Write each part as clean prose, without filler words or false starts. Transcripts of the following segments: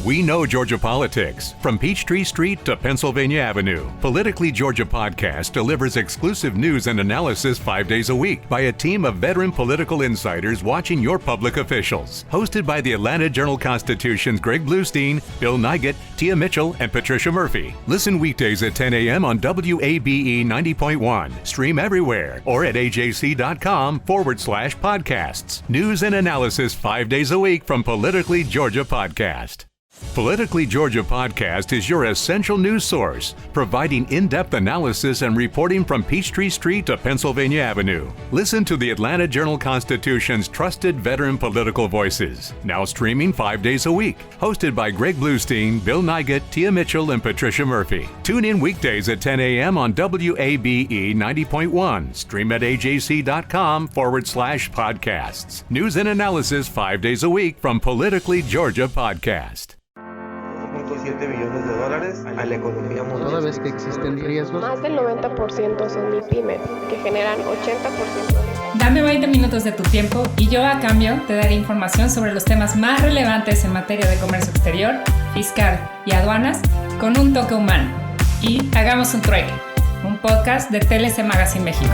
We know Georgia politics. From Peachtree Street to Pennsylvania Avenue, Politically Georgia Podcast delivers exclusive news and analysis 5 days a week by a team of veteran political insiders watching your public officials. Hosted by the Atlanta Journal-Constitution's Greg Bluestein, Bill Nigut, Tia Mitchell, and Patricia Murphy. Listen weekdays at 10 a.m. on WABE 90.1. Stream everywhere or at ajc.com/podcasts. News and analysis 5 days a week from Politically Georgia Podcast. Politically Georgia Podcast is your essential news source, providing in-depth analysis and reporting from Peachtree Street to Pennsylvania Avenue. Listen to the Atlanta Journal-Constitution's trusted veteran political voices, now streaming 5 days a week. Hosted by Greg Bluestein, Bill Nigut, Tia Mitchell, and Patricia Murphy. Tune in weekdays at 10 a.m. on WABE 90.1. Stream at ajc.com/podcasts. News and analysis 5 days a week from Politically Georgia Podcast. $7 millones a la economía mundial. Toda vez que existen riesgos. Más del 90% son MIPYME, que generan 80%. Dame 20 minutos de tu tiempo y yo a cambio te daré información sobre los temas más relevantes en materia de comercio exterior, fiscal y aduanas con un toque humano. Y hagamos un trueque, un podcast de TLC Magazine México.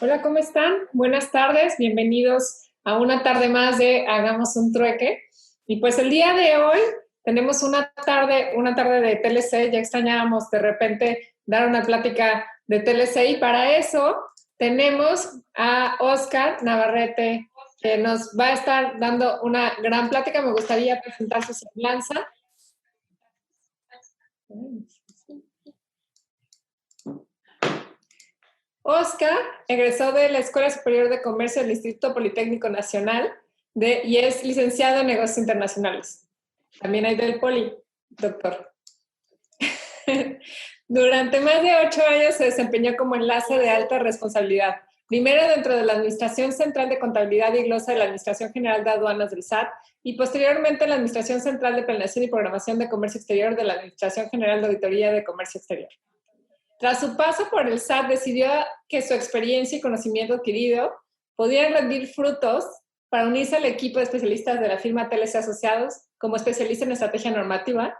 Hola, ¿cómo están? Buenas tardes, bienvenidos a una tarde más de Hagamos un Trueque. Y pues el día de hoy tenemos una tarde de TLC. Ya extrañábamos de repente dar una plática de TLC y para eso tenemos a Oscar Navarrete, que nos va a estar dando una gran plática. Me gustaría presentar su semblanza. Oscar egresó de la Escuela Superior de Comercio del Instituto Politécnico Nacional y es licenciado en Negocios Internacionales. También hay del Poli, doctor. Durante más de 8 años se desempeñó como enlace de alta responsabilidad, primero dentro de la Administración Central de Contabilidad y Glosa de la Administración General de Aduanas del SAT y posteriormente en la Administración Central de Planeación y Programación de Comercio Exterior de la Administración General de Auditoría de Comercio Exterior. Tras su paso por el SAT, decidió que su experiencia y conocimiento adquirido podían rendir frutos para unirse al equipo de especialistas de la firma TLC Asociados como especialista en estrategia normativa,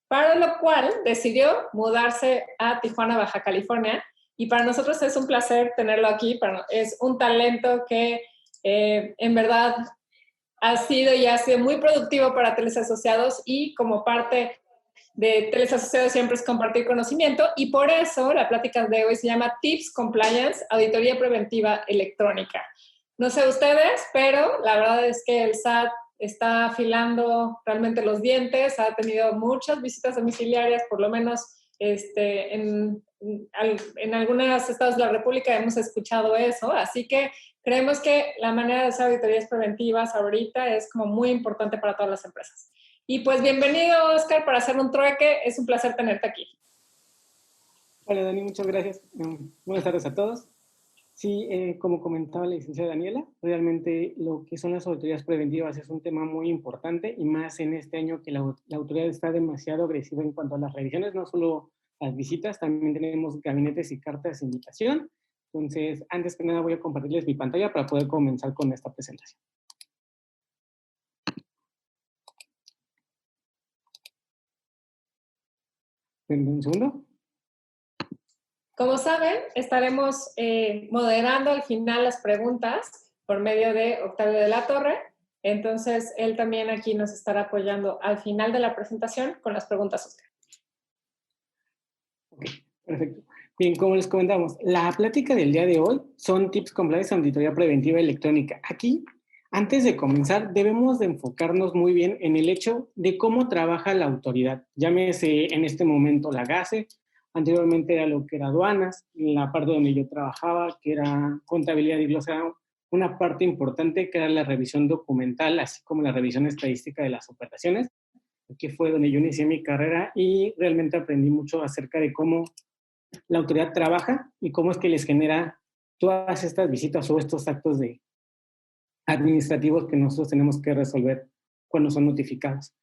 para lo cual decidió mudarse a Tijuana, Baja California, y para nosotros es un placer tenerlo aquí. Es un talento que en verdad ha sido muy productivo para TLC Asociados y como parte de TLC Asociados siempre es compartir conocimiento y por eso la plática de hoy se llama Tips Compliance, Auditoría Preventiva Electrónica. No sé ustedes, pero la verdad es que el SAT está afilando realmente los dientes, ha tenido muchas visitas domiciliarias, por lo menos en algunos estados de la República hemos escuchado eso, así que creemos que la manera de hacer auditorías preventivas ahorita es como muy importante para todas las empresas. Y pues bienvenido, Oscar, para hacer un trueque. Es un placer tenerte aquí. Hola, Dani, muchas gracias. Buenas tardes a todos. Sí, como comentaba la licenciada Daniela, realmente lo que son las auditorías preventivas es un tema muy importante y más en este año que la autoridad está demasiado agresiva en cuanto a las revisiones, no solo las visitas, también tenemos gabinetes y cartas de invitación. Entonces, antes que nada voy a compartirles mi pantalla para poder comenzar con esta presentación. Un segundo. Como saben, estaremos moderando al final las preguntas por medio de Octavio de la Torre. Entonces, él también aquí nos estará apoyando al final de la presentación con las preguntas, Oscar. Ok, perfecto. Bien, como les comentamos, la plática del día de hoy son Tips Compliance Auditoría Preventiva Electrónica. Aquí, antes de comenzar, debemos de enfocarnos muy bien en el hecho de cómo trabaja la autoridad. Llámese en este momento la GASE, anteriormente era lo que era aduanas, en la parte donde yo trabajaba, que era contabilidad y glosa, una parte importante que era la revisión documental, así como la revisión estadística de las operaciones, que fue donde yo inicié mi carrera y realmente aprendí mucho acerca de cómo la autoridad trabaja y cómo es que les genera todas estas visitas o estos actos administrativos que nosotros tenemos que resolver cuando son notificados.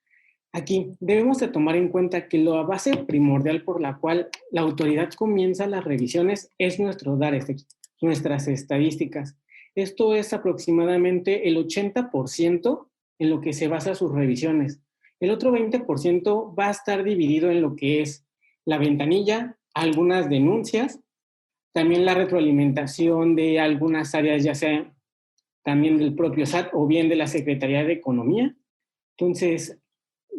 Aquí debemos de tomar en cuenta que la base primordial por la cual la autoridad comienza las revisiones es nuestros DARES, nuestras estadísticas. Esto es aproximadamente el 80% en lo que se basa sus revisiones. El otro 20% va a estar dividido en lo que es la ventanilla, algunas denuncias, también la retroalimentación de algunas áreas, ya sea también del propio SAT o bien de la Secretaría de Economía. Entonces,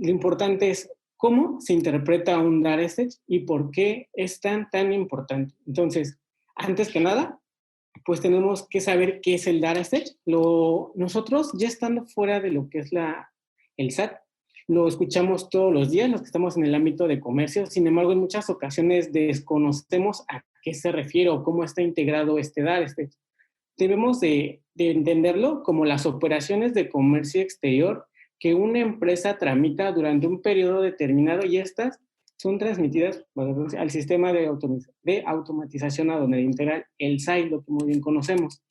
lo importante es cómo se interpreta un data set y por qué es tan importante. Entonces, antes que nada, pues tenemos que saber qué es el data set. Nosotros, ya estando fuera de lo que es el SAT, lo escuchamos todos los días, los que estamos en el ámbito de comercio. Sin embargo, en muchas ocasiones desconocemos a qué se refiere o cómo está integrado este data set. Debemos de entenderlo como las operaciones de comercio exterior que una empresa tramita durante un periodo determinado, y estas son transmitidas al sistema de automatización aduanera integral, el SAI, lo que muy bien conocemos.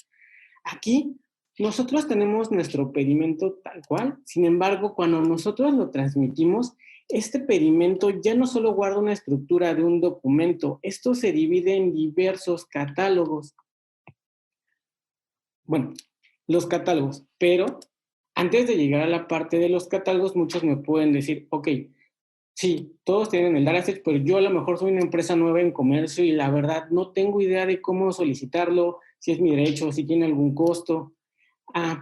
Aquí nosotros tenemos nuestro pedimento tal cual. Sin embargo, cuando nosotros lo transmitimos, este pedimento ya no solo guarda una estructura de un documento, esto se divide en diversos catálogos. Bueno, los catálogos, pero antes de llegar a la parte de los catálogos, muchos me pueden decir, ok, sí, todos tienen el dataset, pero yo a lo mejor soy una empresa nueva en comercio y la verdad no tengo idea de cómo solicitarlo, si es mi derecho, si tiene algún costo.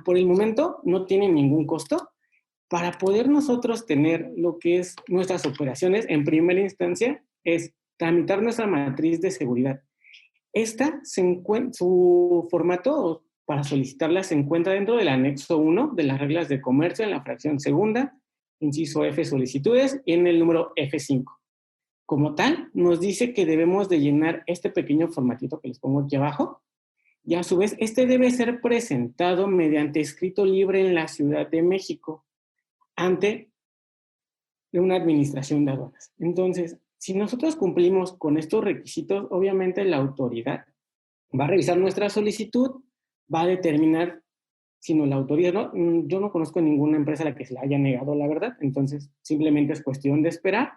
Por el momento no tiene ningún costo. Para poder nosotros tener lo que es nuestras operaciones, en primera instancia, es tramitar nuestra matriz de seguridad. Su formato para solicitarla se encuentra dentro del anexo 1 de las reglas de comercio en la fracción segunda, inciso F, solicitudes, y en el número F5. Como tal, nos dice que debemos de llenar este pequeño formatito que les pongo aquí abajo, y a su vez, este debe ser presentado mediante escrito libre en la Ciudad de México ante una administración de aduanas. Entonces, si nosotros cumplimos con estos requisitos, obviamente la autoridad va a revisar nuestra solicitud, va a determinar si nos la autoriza, ¿no? Yo no conozco ninguna empresa a la que se le haya negado, la verdad. Entonces, simplemente es cuestión de esperar.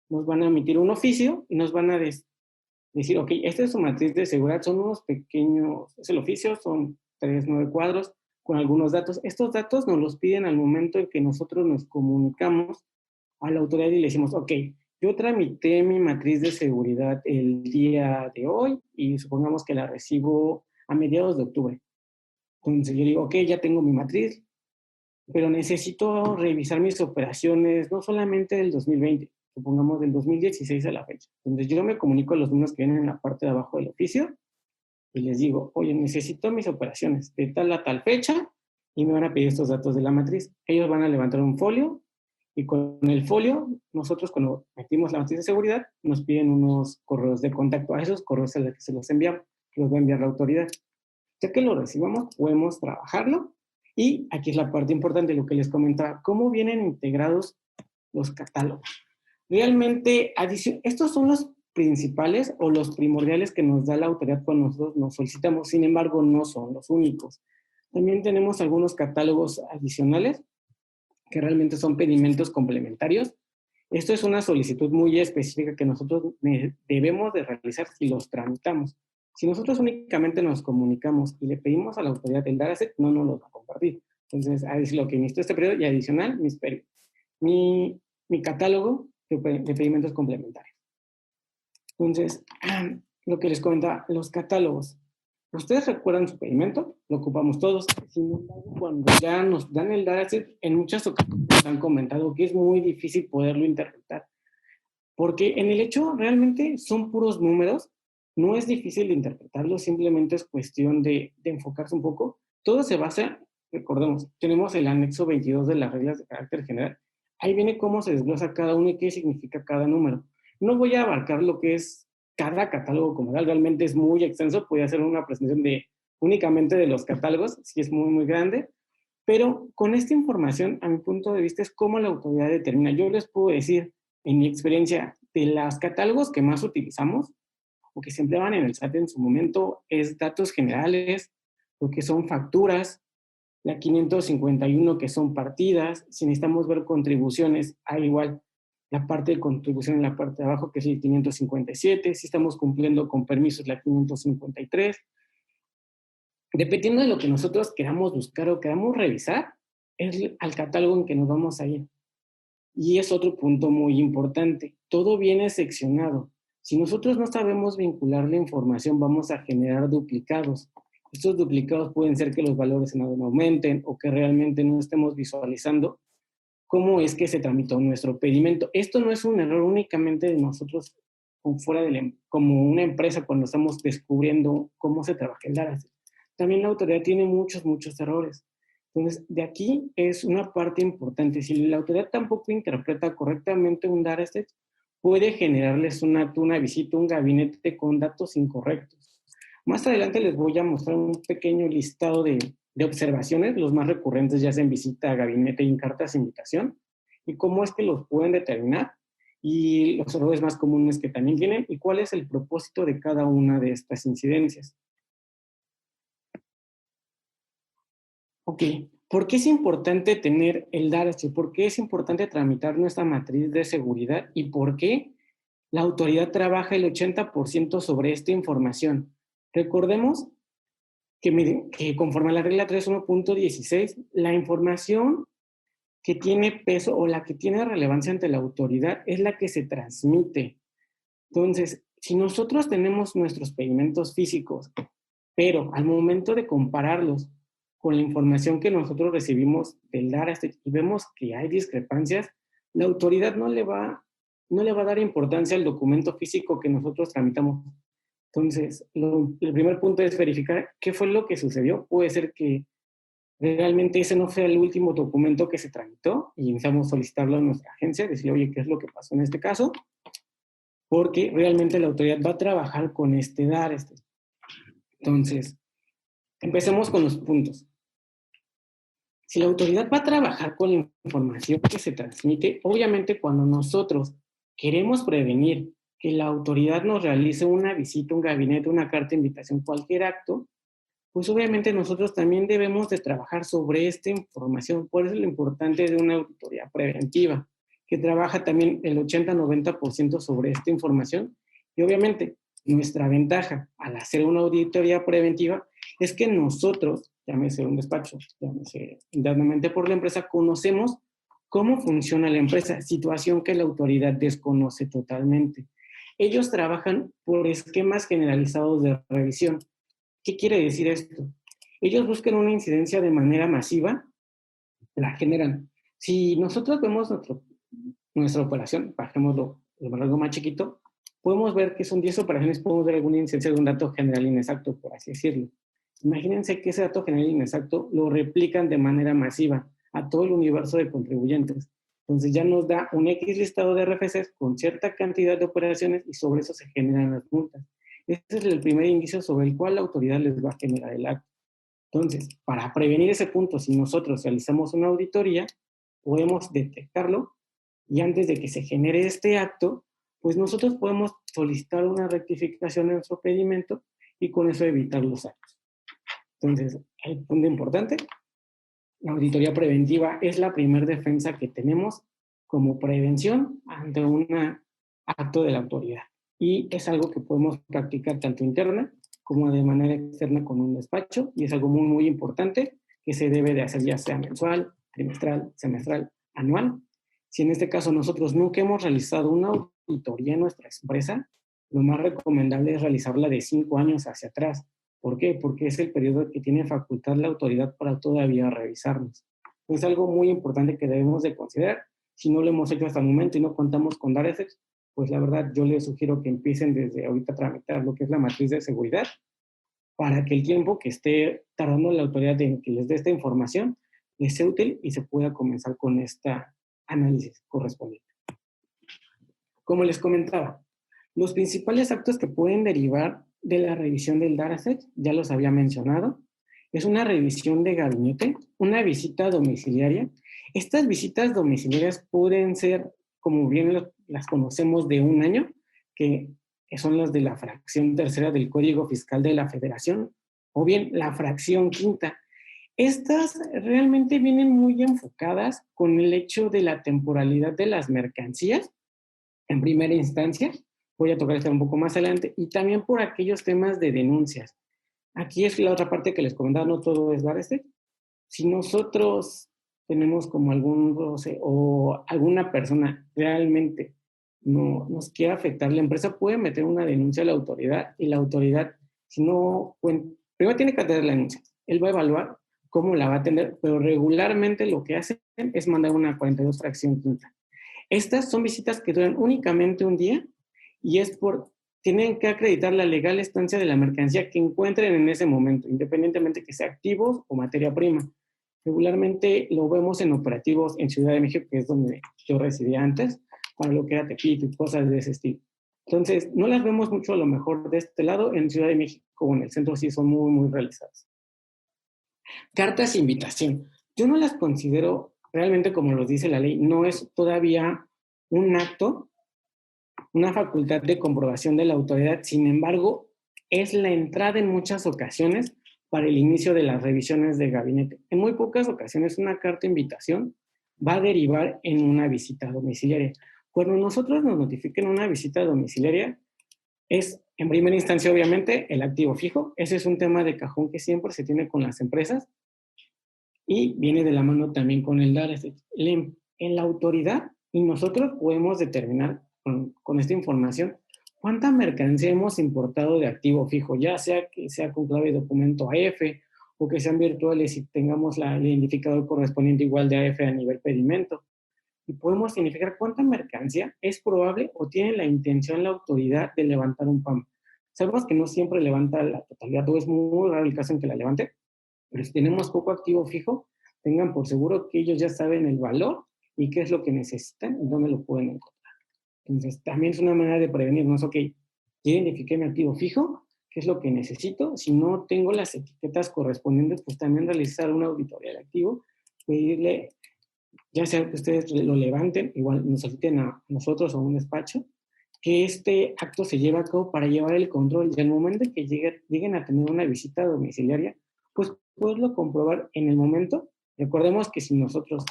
Nos van a emitir un oficio y nos van a decir, ok, esta es su matriz de seguridad, son unos pequeños, es el oficio, son 9 cuadros con algunos datos. Estos datos nos los piden al momento en que nosotros nos comunicamos a la autoridad y le decimos, ok, yo tramité mi matriz de seguridad el día de hoy y supongamos que la recibo a mediados de octubre. Entonces yo digo, ok, ya tengo mi matriz, pero necesito revisar mis operaciones, no solamente del 2020, supongamos del 2016 a la fecha. Entonces yo me comunico a los números que vienen en la parte de abajo del oficio y les digo, oye, necesito mis operaciones de tal a tal fecha y me van a pedir estos datos de la matriz. Ellos van a levantar un folio y con el folio, nosotros cuando metimos la matriz de seguridad, nos piden unos correos de contacto. A esos correos a los que se los enviamos, que los va a enviar la autoridad. Ya que lo recibamos, podemos trabajarlo. Y aquí es la parte importante de lo que les comentaba, cómo vienen integrados los catálogos. Realmente, estos son los principales o los primordiales que nos da la autoridad cuando nosotros nos solicitamos. Sin embargo, no son los únicos. También tenemos algunos catálogos adicionales que realmente son pedimentos complementarios. Esto es una solicitud muy específica que nosotros debemos de realizar si los tramitamos. Si nosotros únicamente nos comunicamos y le pedimos a la autoridad el dataset, no nos lo va a compartir. Entonces, es lo que necesito este periodo y adicional, mi catálogo de pedimentos complementarios. Entonces, lo que les comentaba, los catálogos. ¿Ustedes recuerdan su pedimento? Lo ocupamos todos. Sin embargo, cuando ya nos dan el dataset, en muchas ocasiones nos han comentado que es muy difícil poderlo interpretar. Porque en el hecho realmente son puros números. No es difícil de interpretarlo, simplemente es cuestión de enfocarse un poco. Todo se basa, recordemos, tenemos el anexo 22 de las reglas de carácter general. Ahí viene cómo se desglosa cada uno y qué significa cada número. No voy a abarcar lo que es cada catálogo como tal, realmente es muy extenso, voy a hacer una presentación únicamente de los catálogos, si es muy grande, pero con esta información, a mi punto de vista, es cómo la autoridad determina. Yo les puedo decir, en mi experiencia, de los catálogos que más utilizamos, o que se empleaban en el SAT en su momento, es datos generales, lo que son facturas, la 551 que son partidas. Si necesitamos ver contribuciones, hay igual la parte de contribución en la parte de abajo, que es el 557, si estamos cumpliendo con permisos, la 553. dependiendo de lo que nosotros queramos buscar o queramos revisar, es al catálogo en que nos vamos a ir. Y es otro punto muy importante. Todo viene seccionado. Si nosotros no sabemos vincular la información, vamos a generar duplicados. Estos duplicados pueden ser que los valores no aumenten o que realmente no estemos visualizando cómo es que se tramitó nuestro pedimento. Esto no es un error únicamente de nosotros como una empresa cuando estamos descubriendo cómo se trabaja el dataset. También la autoridad tiene muchos errores. Entonces, de aquí es una parte importante. Si la autoridad tampoco interpreta correctamente un dataset, puede generarles una visita a un gabinete con datos incorrectos. Más adelante les voy a mostrar un pequeño listado de observaciones, los más recurrentes ya sea en visita a gabinete y en cartas de invitación, y cómo es que los pueden determinar, y los errores más comunes que también tienen, y cuál es el propósito de cada una de estas incidencias. Ok, ¿por qué es importante tener el dataset? ¿Por qué es importante tramitar nuestra matriz de seguridad? ¿Y por qué la autoridad trabaja el 80% sobre esta información? Recordemos que conforme a la regla 3.1.16, la información que tiene peso o la que tiene relevancia ante la autoridad es la que se transmite. Entonces, si nosotros tenemos nuestros pedimentos físicos, pero al momento de compararlos con la información que nosotros recibimos del dataset y vemos que hay discrepancias, la autoridad no le va a dar importancia al documento físico que nosotros tramitamos. Entonces, el primer punto es verificar qué fue lo que sucedió. Puede ser que realmente ese no fue el último documento que se tramitó y iniciamos a solicitarlo a nuestra agencia, decirle, oye, ¿qué es lo que pasó en este caso? Porque realmente la autoridad va a trabajar con este dataset. Entonces, empecemos con los puntos. Si la autoridad va a trabajar con la información que se transmite, obviamente cuando nosotros queremos prevenir que la autoridad nos realice una visita, un gabinete, una carta de invitación, cualquier acto, pues obviamente nosotros también debemos de trabajar sobre esta información. Por eso es lo importante de una auditoría preventiva, que trabaja también el 80-90% sobre esta información. Y obviamente nuestra ventaja al hacer una auditoría preventiva es que nosotros, llámese un despacho, llámese internamente por la empresa, conocemos cómo funciona la empresa, situación que la autoridad desconoce totalmente. Ellos trabajan por esquemas generalizados de revisión. ¿Qué quiere decir esto? Ellos buscan una incidencia de manera masiva, la generan. Si nosotros vemos nuestra operación, bajémoslo algo más chiquito, podemos ver que son 10 operaciones, podemos ver alguna incidencia de un dato general inexacto, por así decirlo. Imagínense que ese dato general inexacto lo replican de manera masiva a todo el universo de contribuyentes. Entonces ya nos da un X listado de RFCs con cierta cantidad de operaciones y sobre eso se generan las multas. Ese es el primer indicio sobre el cual la autoridad les va a generar el acto. Entonces, para prevenir ese punto, si nosotros realizamos una auditoría, podemos detectarlo y antes de que se genere este acto, pues nosotros podemos solicitar una rectificación en nuestro pedimento y con eso evitar los actos. Entonces, el punto importante, la auditoría preventiva es la primera defensa que tenemos como prevención ante un acto de la autoridad. Y es algo que podemos practicar tanto interna como de manera externa con un despacho, y es algo muy importante que se debe de hacer ya sea mensual, trimestral, semestral, anual. Si en este caso nosotros nunca hemos realizado una auditoría en nuestra empresa, lo más recomendable es realizarla de 5 años hacia atrás. ¿Por qué? Porque es el periodo que tiene facultad la autoridad para todavía revisarnos. Es algo muy importante que debemos de considerar. Si no lo hemos hecho hasta el momento y no contamos con dataset, pues la verdad yo les sugiero que empiecen desde ahorita a tramitar lo que es la matriz de seguridad para que el tiempo que esté tardando la autoridad en que les dé esta información les sea útil y se pueda comenzar con este análisis correspondiente. Como les comentaba, los principales actos que pueden derivar de la revisión del dataset, ya los había mencionado, es una revisión de gabinete, una visita domiciliaria. Estas visitas domiciliarias pueden ser, como bien las conocemos, de 1 año, que son las de la fracción tercera del Código Fiscal de la Federación, o bien la fracción quinta. Estas realmente vienen muy enfocadas con el hecho de la temporalidad de las mercancías, en primera instancia, voy a tocar esto un poco más adelante, y también por aquellos temas de denuncias. Aquí es la otra parte que les comentaba, no todo es dar este. Si nosotros tenemos como algún roce o alguna persona realmente no nos quiere afectar, la empresa puede meter una denuncia a la autoridad y la autoridad, si no, primero tiene que atender la denuncia. Él va a evaluar cómo la va a atender, pero regularmente lo que hacen es mandar una 42 fracción quinta. Estas son visitas que duran únicamente un día y tienen que acreditar la legal estancia de la mercancía que encuentren en ese momento, independientemente que sea activos o materia prima. Regularmente lo vemos en operativos en Ciudad de México, que es donde yo residía antes, para lo que era Tepito y cosas de ese estilo. Entonces, no las vemos mucho a lo mejor de este lado. En Ciudad de México o en el centro sí son muy, muy realizadas. Cartas de invitación. Yo no las considero realmente, como los dice la ley, no es todavía un acto, una facultad de comprobación de la autoridad. Sin embargo, es la entrada en muchas ocasiones para el inicio de las revisiones de gabinete. En muy pocas ocasiones una carta de invitación va a derivar en una visita domiciliaria. Cuando nosotros nos notifiquen una visita domiciliaria, es en primera instancia obviamente el activo fijo. Ese es un tema de cajón que siempre se tiene con las empresas y viene de la mano también con el dar. En la autoridad y nosotros podemos determinar con esta información cuánta mercancía hemos importado de activo fijo, ya sea que sea con clave de documento AF o que sean virtuales y tengamos el identificador correspondiente igual de AF a nivel pedimento. Y podemos significar cuánta mercancía es probable o tiene la intención la autoridad de levantar un PAM. Sabemos que no siempre levanta la totalidad, o es muy raro el caso en que la levante, pero si tenemos poco activo fijo, tengan por seguro que ellos ya saben el valor y qué es lo que necesitan y dónde lo pueden encontrar. Entonces, también es una manera de prevenirnos. Ok, ya identifiqué mi activo fijo, qué es lo que necesito. Si no tengo las etiquetas correspondientes, pues también realizar una auditoría del activo, pedirle, ya sea que ustedes lo levanten, igual nos soliciten a nosotros o a un despacho, que este acto se lleve a cabo para llevar el control. Y al momento que lleguen a tener una visita domiciliaria, pues poderlo comprobar en el momento. Recordemos que si nosotros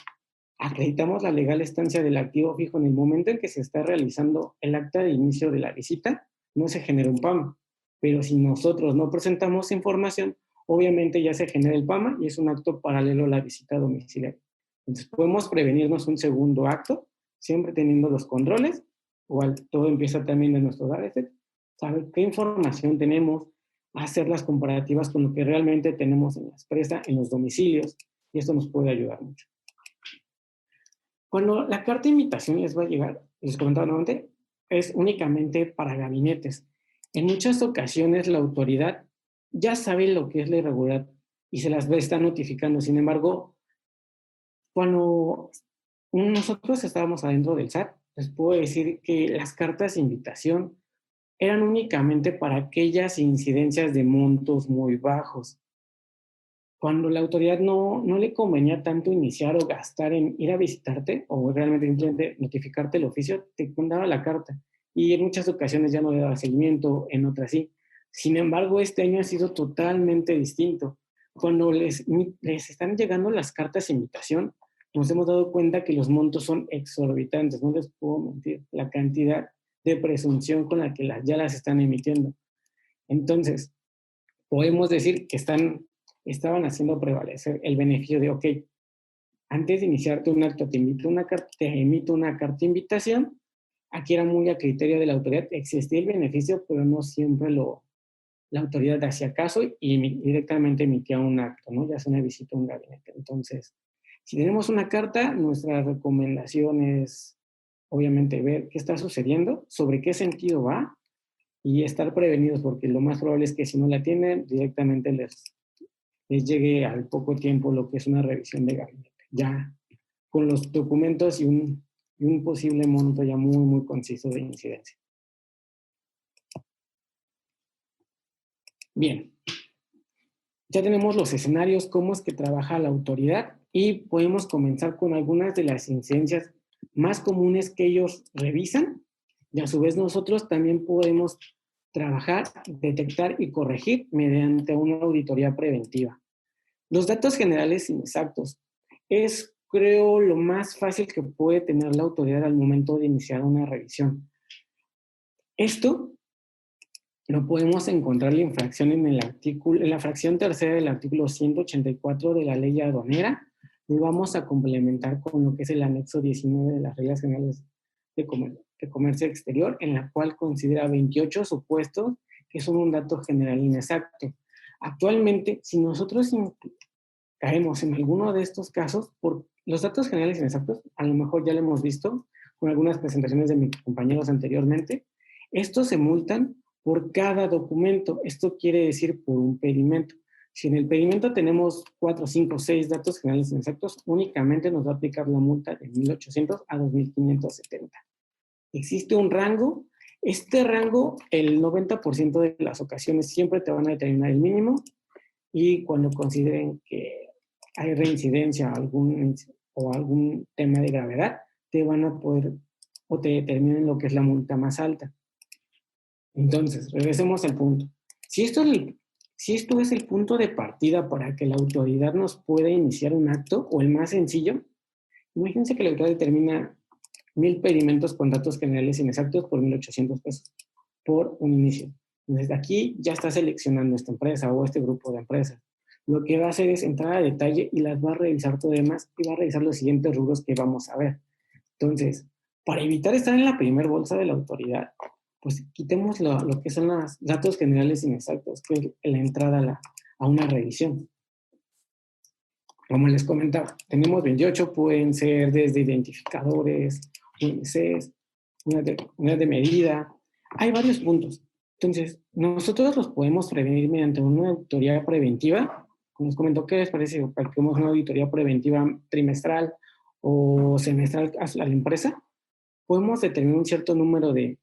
acreditamos la legal estancia del activo fijo en el momento en que se está realizando el acta de inicio de la visita, no se genera un PAMA. Pero si nosotros no presentamos información, obviamente ya se genera el PAMA y es un acto paralelo a la visita domiciliaria. Entonces podemos prevenirnos un segundo acto, siempre teniendo los controles. Igual todo empieza también de nuestro dataset, saber qué información tenemos, hacer las comparativas con lo que realmente tenemos en la empresa, en los domicilios, y esto nos puede ayudar mucho. Cuando la carta de invitación les va a llegar, les comentaba nuevamente, es únicamente para gabinetes. En muchas ocasiones la autoridad ya sabe lo que es la irregularidad y se las va a estar notificando. Sin embargo, cuando nosotros estábamos adentro del SAT, les puedo decir que las cartas de invitación eran únicamente para aquellas incidencias de montos muy bajos. Cuando la autoridad no le convenía tanto iniciar o gastar en ir a visitarte o realmente simplemente notificarte el oficio, te mandaba la carta. Y en muchas ocasiones ya no le daba seguimiento, en otras sí. Sin embargo, este año ha sido totalmente distinto. Cuando les están llegando las cartas de invitación, nos hemos dado cuenta que los montos son exorbitantes, no les puedo mentir, la cantidad de presunción con la que ya las están emitiendo. Entonces, podemos decir que estaban haciendo prevalecer el beneficio de, ok, antes de iniciarte un acto te emito una carta de invitación, aquí era muy a criterio de la autoridad, existía el beneficio, pero no siempre la autoridad hacía caso y directamente emitía un acto, ¿no? Ya sea una visita a un gabinete. Entonces, si tenemos una carta, nuestra recomendación es, obviamente, ver qué está sucediendo, sobre qué sentido va y estar prevenidos, porque lo más probable es que si no la tienen, directamente les llegue al poco tiempo lo que es una revisión de gabinete, ya con los documentos y un posible monto ya muy, muy conciso de incidencia. Bien, ya tenemos los escenarios, cómo es que trabaja la autoridad y podemos comenzar con algunas de las incidencias más comunes que ellos revisan y a su vez nosotros también podemos trabajar, detectar y corregir mediante una auditoría preventiva. Los datos generales inexactos es, creo, lo más fácil que puede tener la autoridad al momento de iniciar una revisión. Esto lo podemos encontrar la infracción en la fracción tercera del artículo 184 de la ley aduanera. Y vamos a complementar con lo que es el anexo 19 de las reglas generales de comercio exterior, en la cual considera 28 supuestos que son un dato general inexacto. Actualmente, si nosotros caemos en alguno de estos casos, por los datos generales inexactos, a lo mejor ya lo hemos visto con algunas presentaciones de mis compañeros anteriormente, estos se multan por cada documento. Esto quiere decir por un pedimento. Si en el pedimento tenemos 4, 5, 6 datos generales inexactos, únicamente nos va a aplicar la multa de 1.800 a 2.570. Existe un rango. Este rango, el 90% de las ocasiones siempre te van a determinar el mínimo, y cuando consideren que hay reincidencia o algún tema de gravedad, te van a poder o te determinen lo que es la multa más alta. Entonces, regresemos al punto. Si esto es el punto de partida para que la autoridad nos pueda iniciar un acto, o el más sencillo, imagínense que la autoridad determina 1,000 pedimentos con datos generales inexactos por 1.800 pesos por un inicio. Entonces, aquí ya está seleccionando esta empresa o este grupo de empresas. Lo que va a hacer es entrar a detalle y las va a revisar todo demás, y va a revisar los siguientes rubros que vamos a ver. Entonces, para evitar estar en la primer bolsa de la autoridad, pues quitemos lo que son los datos generales inexactos, que es la entrada a una revisión. Como les comentaba, tenemos 28, pueden ser desde identificadores, UNICEF, unidad de medida. Hay varios puntos. Entonces, nosotros los podemos prevenir mediante una auditoría preventiva. Como les comentó, ¿qué les parece? Practicamos una auditoría preventiva trimestral o semestral a la empresa. Podemos determinar un cierto número de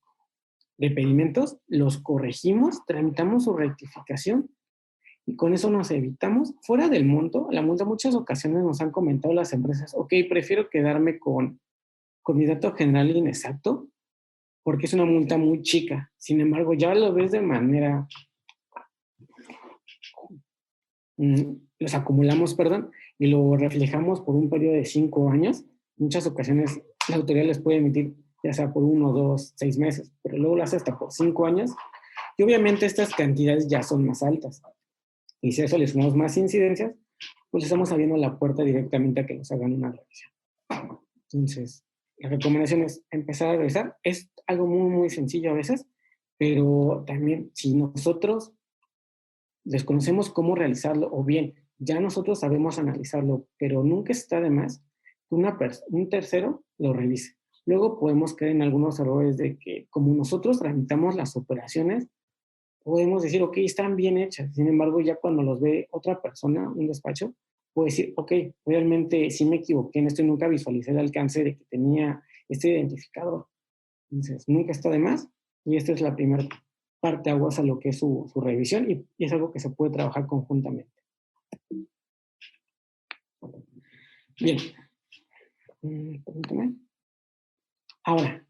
pedimentos, los corregimos, tramitamos su rectificación, y con eso nos evitamos, fuera del monto, la multa. Muchas ocasiones nos han comentado las empresas, ok, prefiero quedarme con mi dato general inexacto, porque es una multa muy chica. Sin embargo, ya lo ves de manera, los acumulamos, y lo reflejamos por un periodo de 5 años. Muchas ocasiones la autoridad les puede emitir ya sea por 1, 2, 6 meses, pero luego lo hace hasta por 5 años, y obviamente estas cantidades ya son más altas. Y si a eso le sumamos más incidencias, pues estamos abriendo la puerta directamente a que nos hagan una revisión. Entonces, la recomendación es empezar a revisar. Es algo muy, muy sencillo a veces, pero también si nosotros desconocemos cómo realizarlo, o bien ya nosotros sabemos analizarlo, pero nunca está de más que un tercero lo revise. Luego podemos caer en algunos errores de que, como nosotros tramitamos las operaciones, podemos decir, ok, están bien hechas. Sin embargo, ya cuando los ve otra persona, un despacho, puede decir, ok, realmente sí me equivoqué en esto y nunca visualicé el alcance de que tenía este identificador. Entonces, nunca está de más, y esta es la primera parte aguas a lo que es su revisión, y es algo que se puede trabajar conjuntamente. Bien. Permítame. Ahora,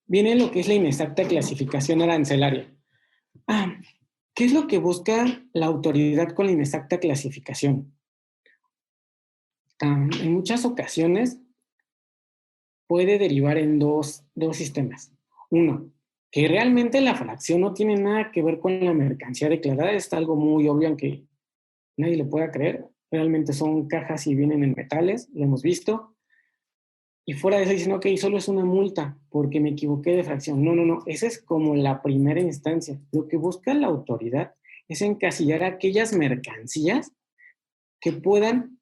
viene lo que es la inexacta clasificación arancelaria. ¿Qué es lo que busca la autoridad con la inexacta clasificación? En muchas ocasiones puede derivar en dos sistemas. Uno, que realmente la fracción no tiene nada que ver con la mercancía declarada. Es algo muy obvio, aunque nadie le pueda creer. Realmente son cajas y vienen en metales, lo hemos visto. Y fuera de eso dicen, ok, solo es una multa porque me equivoqué de fracción. No. Esa es como la primera instancia. Lo que busca la autoridad es encasillar aquellas mercancías que puedan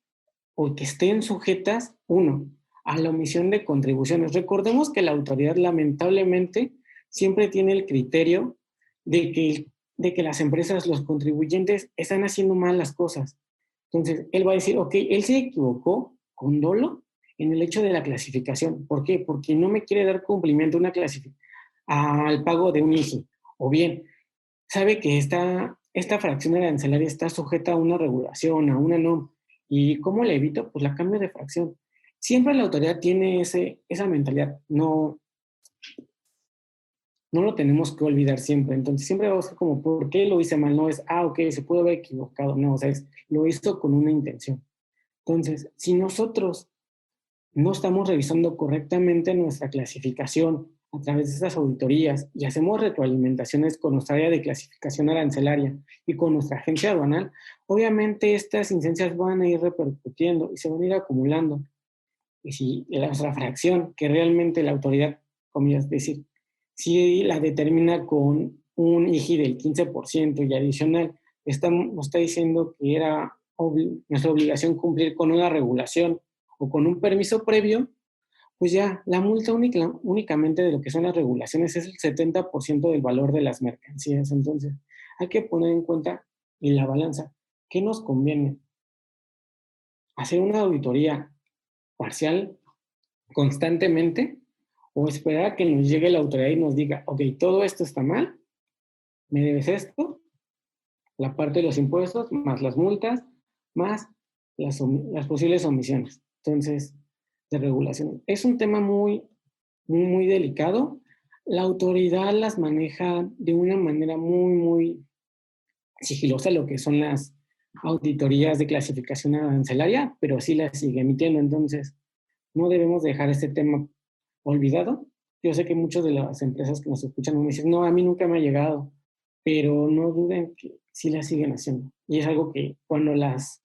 o que estén sujetas, uno, a la omisión de contribuciones. Recordemos que la autoridad lamentablemente siempre tiene el criterio de que las empresas, los contribuyentes, están haciendo mal las cosas. Entonces, él va a decir, ok, él se equivocó con dolo en el hecho de la clasificación. ¿Por qué? Porque no me quiere dar cumplimiento al pago de un IGI. O bien, sabe que esta fracción arancelaria está sujeta a una regulación, a una NOM. ¿Y cómo le evito? Pues la cambio de fracción. Siempre la autoridad tiene esa mentalidad. No lo tenemos que olvidar siempre. Entonces, siempre vamos a ser como, ¿por qué lo hice mal? No es, ok, se pudo haber equivocado. No, o sea, lo hizo con una intención. Entonces, si nosotros no estamos revisando correctamente nuestra clasificación a través de estas auditorías y hacemos retroalimentaciones con nuestra área de clasificación arancelaria y con nuestra agencia aduanal, obviamente estas incidencias van a ir repercutiendo y se van a ir acumulando. Y si nuestra fracción, que realmente la autoridad, comillas, es decir, si la determina con un IGI del 15% y adicional, nos está diciendo que era nuestra obligación cumplir con una regulación o con un permiso previo, pues ya la multa únicamente de lo que son las regulaciones es el 70% del valor de las mercancías. Entonces, hay que poner en cuenta en la balanza qué nos conviene. Hacer una auditoría parcial constantemente o esperar a que nos llegue la autoridad y nos diga, ok, todo esto está mal, me debes esto, la parte de los impuestos, más las multas, más las posibles omisiones. Entonces, de regulación. Es un tema muy, muy, muy delicado. La autoridad las maneja de una manera muy, muy sigilosa, lo que son las auditorías de clasificación arancelaria, pero sí las sigue emitiendo. Entonces, no debemos dejar este tema olvidado. Yo sé que muchas de las empresas que nos escuchan me dicen, no, a mí nunca me ha llegado, pero no duden que sí las siguen haciendo. Y es algo que cuando las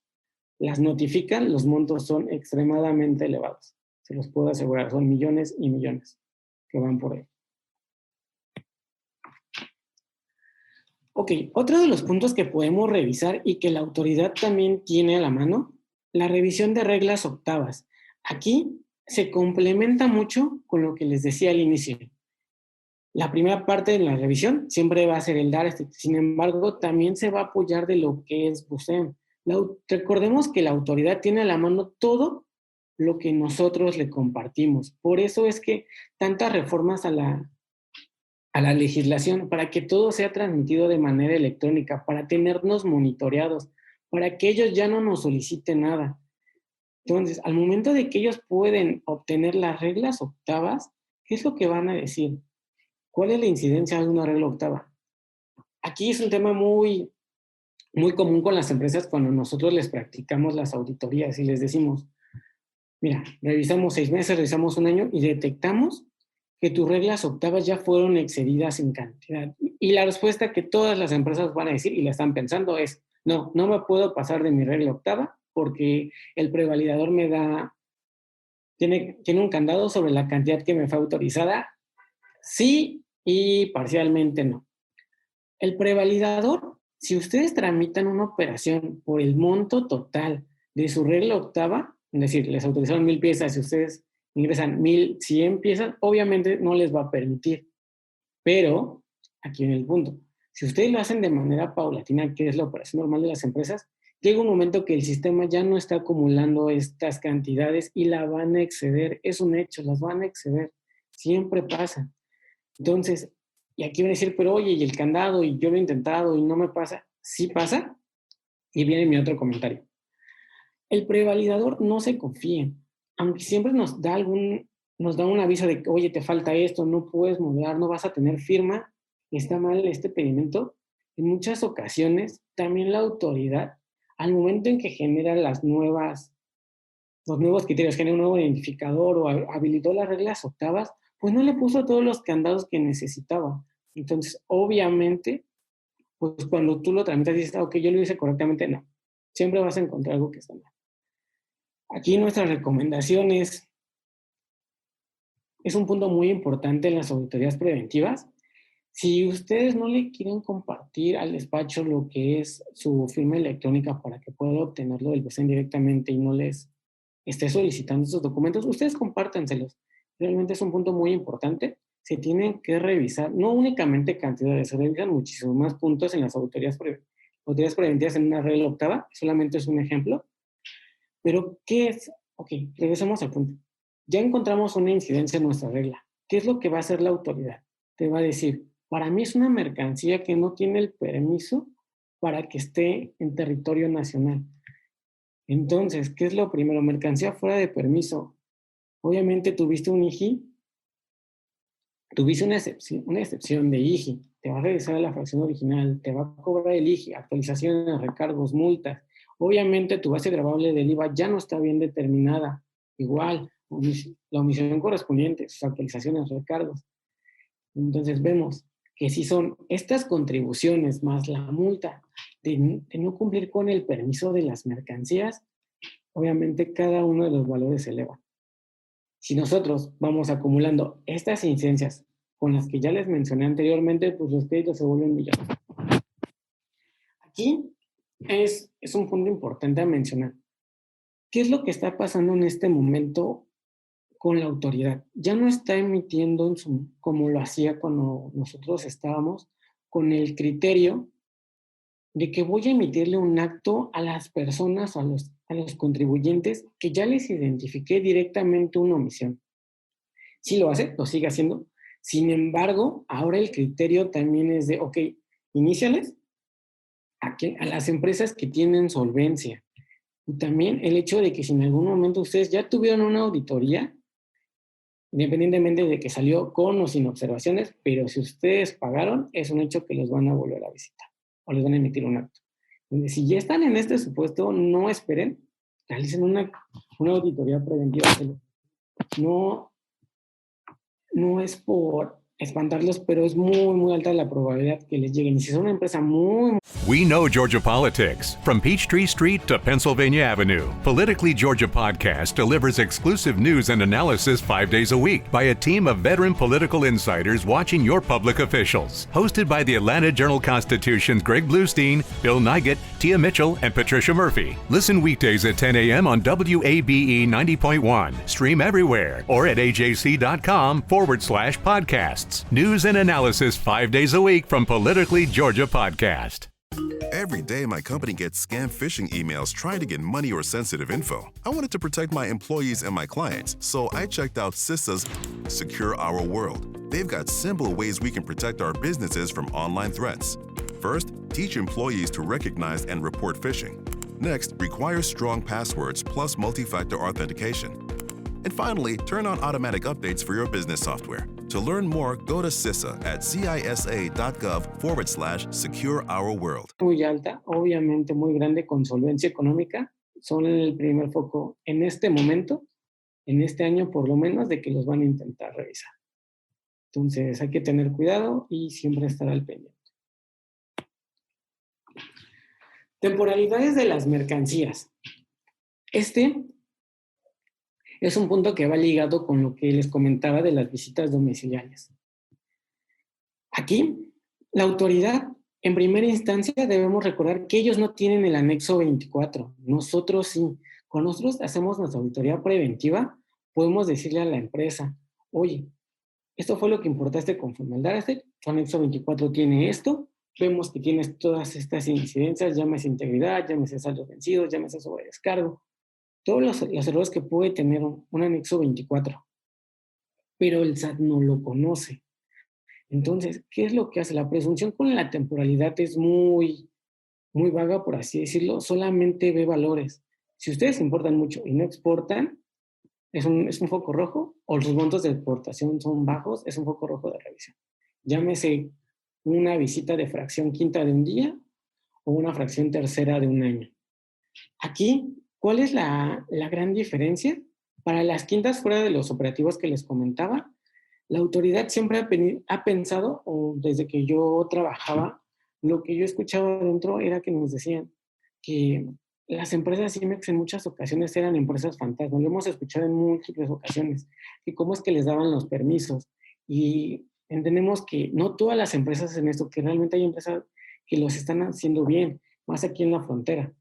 notifican, los montos son extremadamente elevados. Se los puedo asegurar, son millones y millones que van por ahí. Ok, otro de los puntos que podemos revisar y que la autoridad también tiene a la mano, la revisión de reglas octavas. Aquí se complementa mucho con lo que les decía al inicio. La primera parte de la revisión siempre va a ser el DAR, sin embargo, también se va a apoyar de lo que es BUSEM. Recordemos que la autoridad tiene a la mano todo lo que nosotros le compartimos. Por eso es que tantas reformas a la legislación, para que todo sea transmitido de manera electrónica, para tenernos monitoreados, para que ellos ya no nos soliciten nada. Entonces, al momento de que ellos pueden obtener las reglas octavas, ¿qué es lo que van a decir? ¿Cuál es la incidencia de una regla octava? Aquí es un tema muy, muy común con las empresas cuando nosotros les practicamos las auditorías y les decimos, mira, revisamos 6 meses, revisamos un año y detectamos que tus reglas octavas ya fueron excedidas en cantidad. Y la respuesta que todas las empresas van a decir y la están pensando es, no me puedo pasar de mi regla octava porque el prevalidador tiene un candado sobre la cantidad que me fue autorizada, sí y parcialmente no. El prevalidador, si ustedes tramitan una operación por el monto total de su regla octava, es decir, les autorizaron 1,000 piezas y ustedes ingresan 1,100 piezas, obviamente no les va a permitir. Pero, aquí en el punto, si ustedes lo hacen de manera paulatina, que es la operación normal de las empresas, llega un momento que el sistema ya no está acumulando estas cantidades y la van a exceder. Es un hecho, las van a exceder. Siempre pasa. Entonces, y aquí van a decir, pero oye, y el candado, y yo lo he intentado y no me pasa. Sí pasa. Y viene mi otro comentario. El prevalidador no se confía. Aunque siempre nos da un aviso de que, oye, te falta esto, no puedes modelar, no vas a tener firma, está mal este pedimento. En muchas ocasiones, también la autoridad, al momento en que genera los nuevos criterios, genera un nuevo identificador o habilitó las reglas octavas, pues no le puso todos los candados que necesitaba. Entonces, obviamente, pues cuando tú lo tramitas y dices, ok, yo lo hice correctamente, no. Siempre vas a encontrar algo que está mal. Aquí nuestras recomendaciones es un punto muy importante en las auditorías preventivas. Si ustedes no le quieren compartir al despacho lo que es su firma electrónica para que pueda obtenerlo del BUSEM directamente y no les esté solicitando esos documentos, ustedes compártanselos. Realmente es un punto muy importante. Se tienen que revisar, no únicamente cantidades, se revisan muchísimos más puntos en las auditorías preventivas en una regla octava, solamente es un ejemplo. Pero, ¿qué es? Ok, regresemos al punto. Ya encontramos una incidencia en nuestra regla. ¿Qué es lo que va a hacer la autoridad? Te va a decir, para mí es una mercancía que no tiene el permiso para que esté en territorio nacional. Entonces, ¿qué es lo primero? Mercancía fuera de permiso. Obviamente tuviste un IGI, tuviste una excepción de IGI, te va a regresar a la fracción original, te va a cobrar el IGI, actualizaciones, recargos, multas. Obviamente tu base gravable del IVA ya no está bien determinada. Igual, la omisión correspondiente, sus actualizaciones, recargos. Entonces vemos que si son estas contribuciones más la multa de no cumplir con el permiso de las mercancías, obviamente cada uno de los valores se eleva. Si nosotros vamos acumulando estas incidencias con las que ya les mencioné anteriormente, pues los créditos se vuelven millones. Aquí es un punto importante a mencionar. ¿Qué es lo que está pasando en este momento con la autoridad? Ya no está emitiendo como lo hacía cuando nosotros estábamos, con el criterio de que voy a emitirle un acto a las personas, a los contribuyentes, que ya les identifiqué directamente una omisión. Sí lo hace, lo sigue haciendo. Sin embargo, ahora el criterio también es de, ok, iníciales a las empresas que tienen solvencia. Y también el hecho de que si en algún momento ustedes ya tuvieron una auditoría, independientemente de que salió con o sin observaciones, pero si ustedes pagaron, es un hecho que los van a volver a visitar o les van a emitir un acto. Entonces, si ya están en este supuesto, no esperen, realicen una auditoría preventiva. No es por espantarlos, pero es muy, muy alta la probabilidad que les lleguen. Y si es una empresa muy... We know Georgia politics. From Peachtree Street to Pennsylvania Avenue, Politically Georgia Podcast delivers exclusive news and analysis 5 days a week by a team of veteran political insiders watching your public officials. Hosted by the Atlanta Journal-Constitution's Greg Bluestein, Bill Nygut, Tia Mitchell, and Patricia Murphy. Listen weekdays at 10 a.m. on WABE 90.1. Stream everywhere or at ajc.com/podcasts. News and analysis 5 days a week from Politically Georgia Podcast. Every day, my company gets scam phishing emails trying to get money or sensitive info. I wanted to protect my employees and my clients, so I checked out CISA's Secure Our World. They've got simple ways we can protect our businesses from online threats. First, teach employees to recognize and report phishing. Next, require strong passwords plus multi-factor authentication. And finally, turn on automatic updates for your business software. To learn more, go to CISA at cisa.gov/Secure Our World. Muy alta, obviamente muy grande, con solvencia económica, son el primer foco en este momento, en este año por lo menos, de que los van a intentar revisar. Entonces hay que tener cuidado y siempre estar al pendiente. Temporalidades de las mercancías. Este es un punto que va ligado con lo que les comentaba de las visitas domiciliarias. Aquí, la autoridad, en primera instancia, debemos recordar que ellos no tienen el anexo 24. Nosotros sí. Cuando nosotros hacemos nuestra auditoría preventiva, podemos decirle a la empresa, oye, esto fue lo que importaste conforme al DARASTEC, tu anexo 24 tiene esto, vemos que tienes todas estas incidencias, llámese integridad, llámese saldos vencidos, llámese sobredescargo, todos los errores que puede tener un anexo 24, pero el SAT no lo conoce. Entonces, ¿qué es lo que hace? La presunción con la temporalidad es muy, muy vaga, por así decirlo, solamente ve valores. Si ustedes importan mucho y no exportan, es un foco rojo, o los montos de exportación son bajos, es un foco rojo de revisión. Llámese una visita de fracción quinta de un día o una fracción tercera de un año. Aquí, ¿cuál es la gran diferencia? Para las quintas fuera de los operativos que les comentaba, la autoridad siempre ha pensado, o desde que yo trabajaba, lo que yo escuchaba dentro era que nos decían que las empresas IMEX en muchas ocasiones eran empresas fantasmas. Lo hemos escuchado en múltiples ocasiones, que cómo es que les daban los permisos. Y entendemos que no todas las empresas hacen esto, que realmente hay empresas que los están haciendo bien, más aquí en la frontera.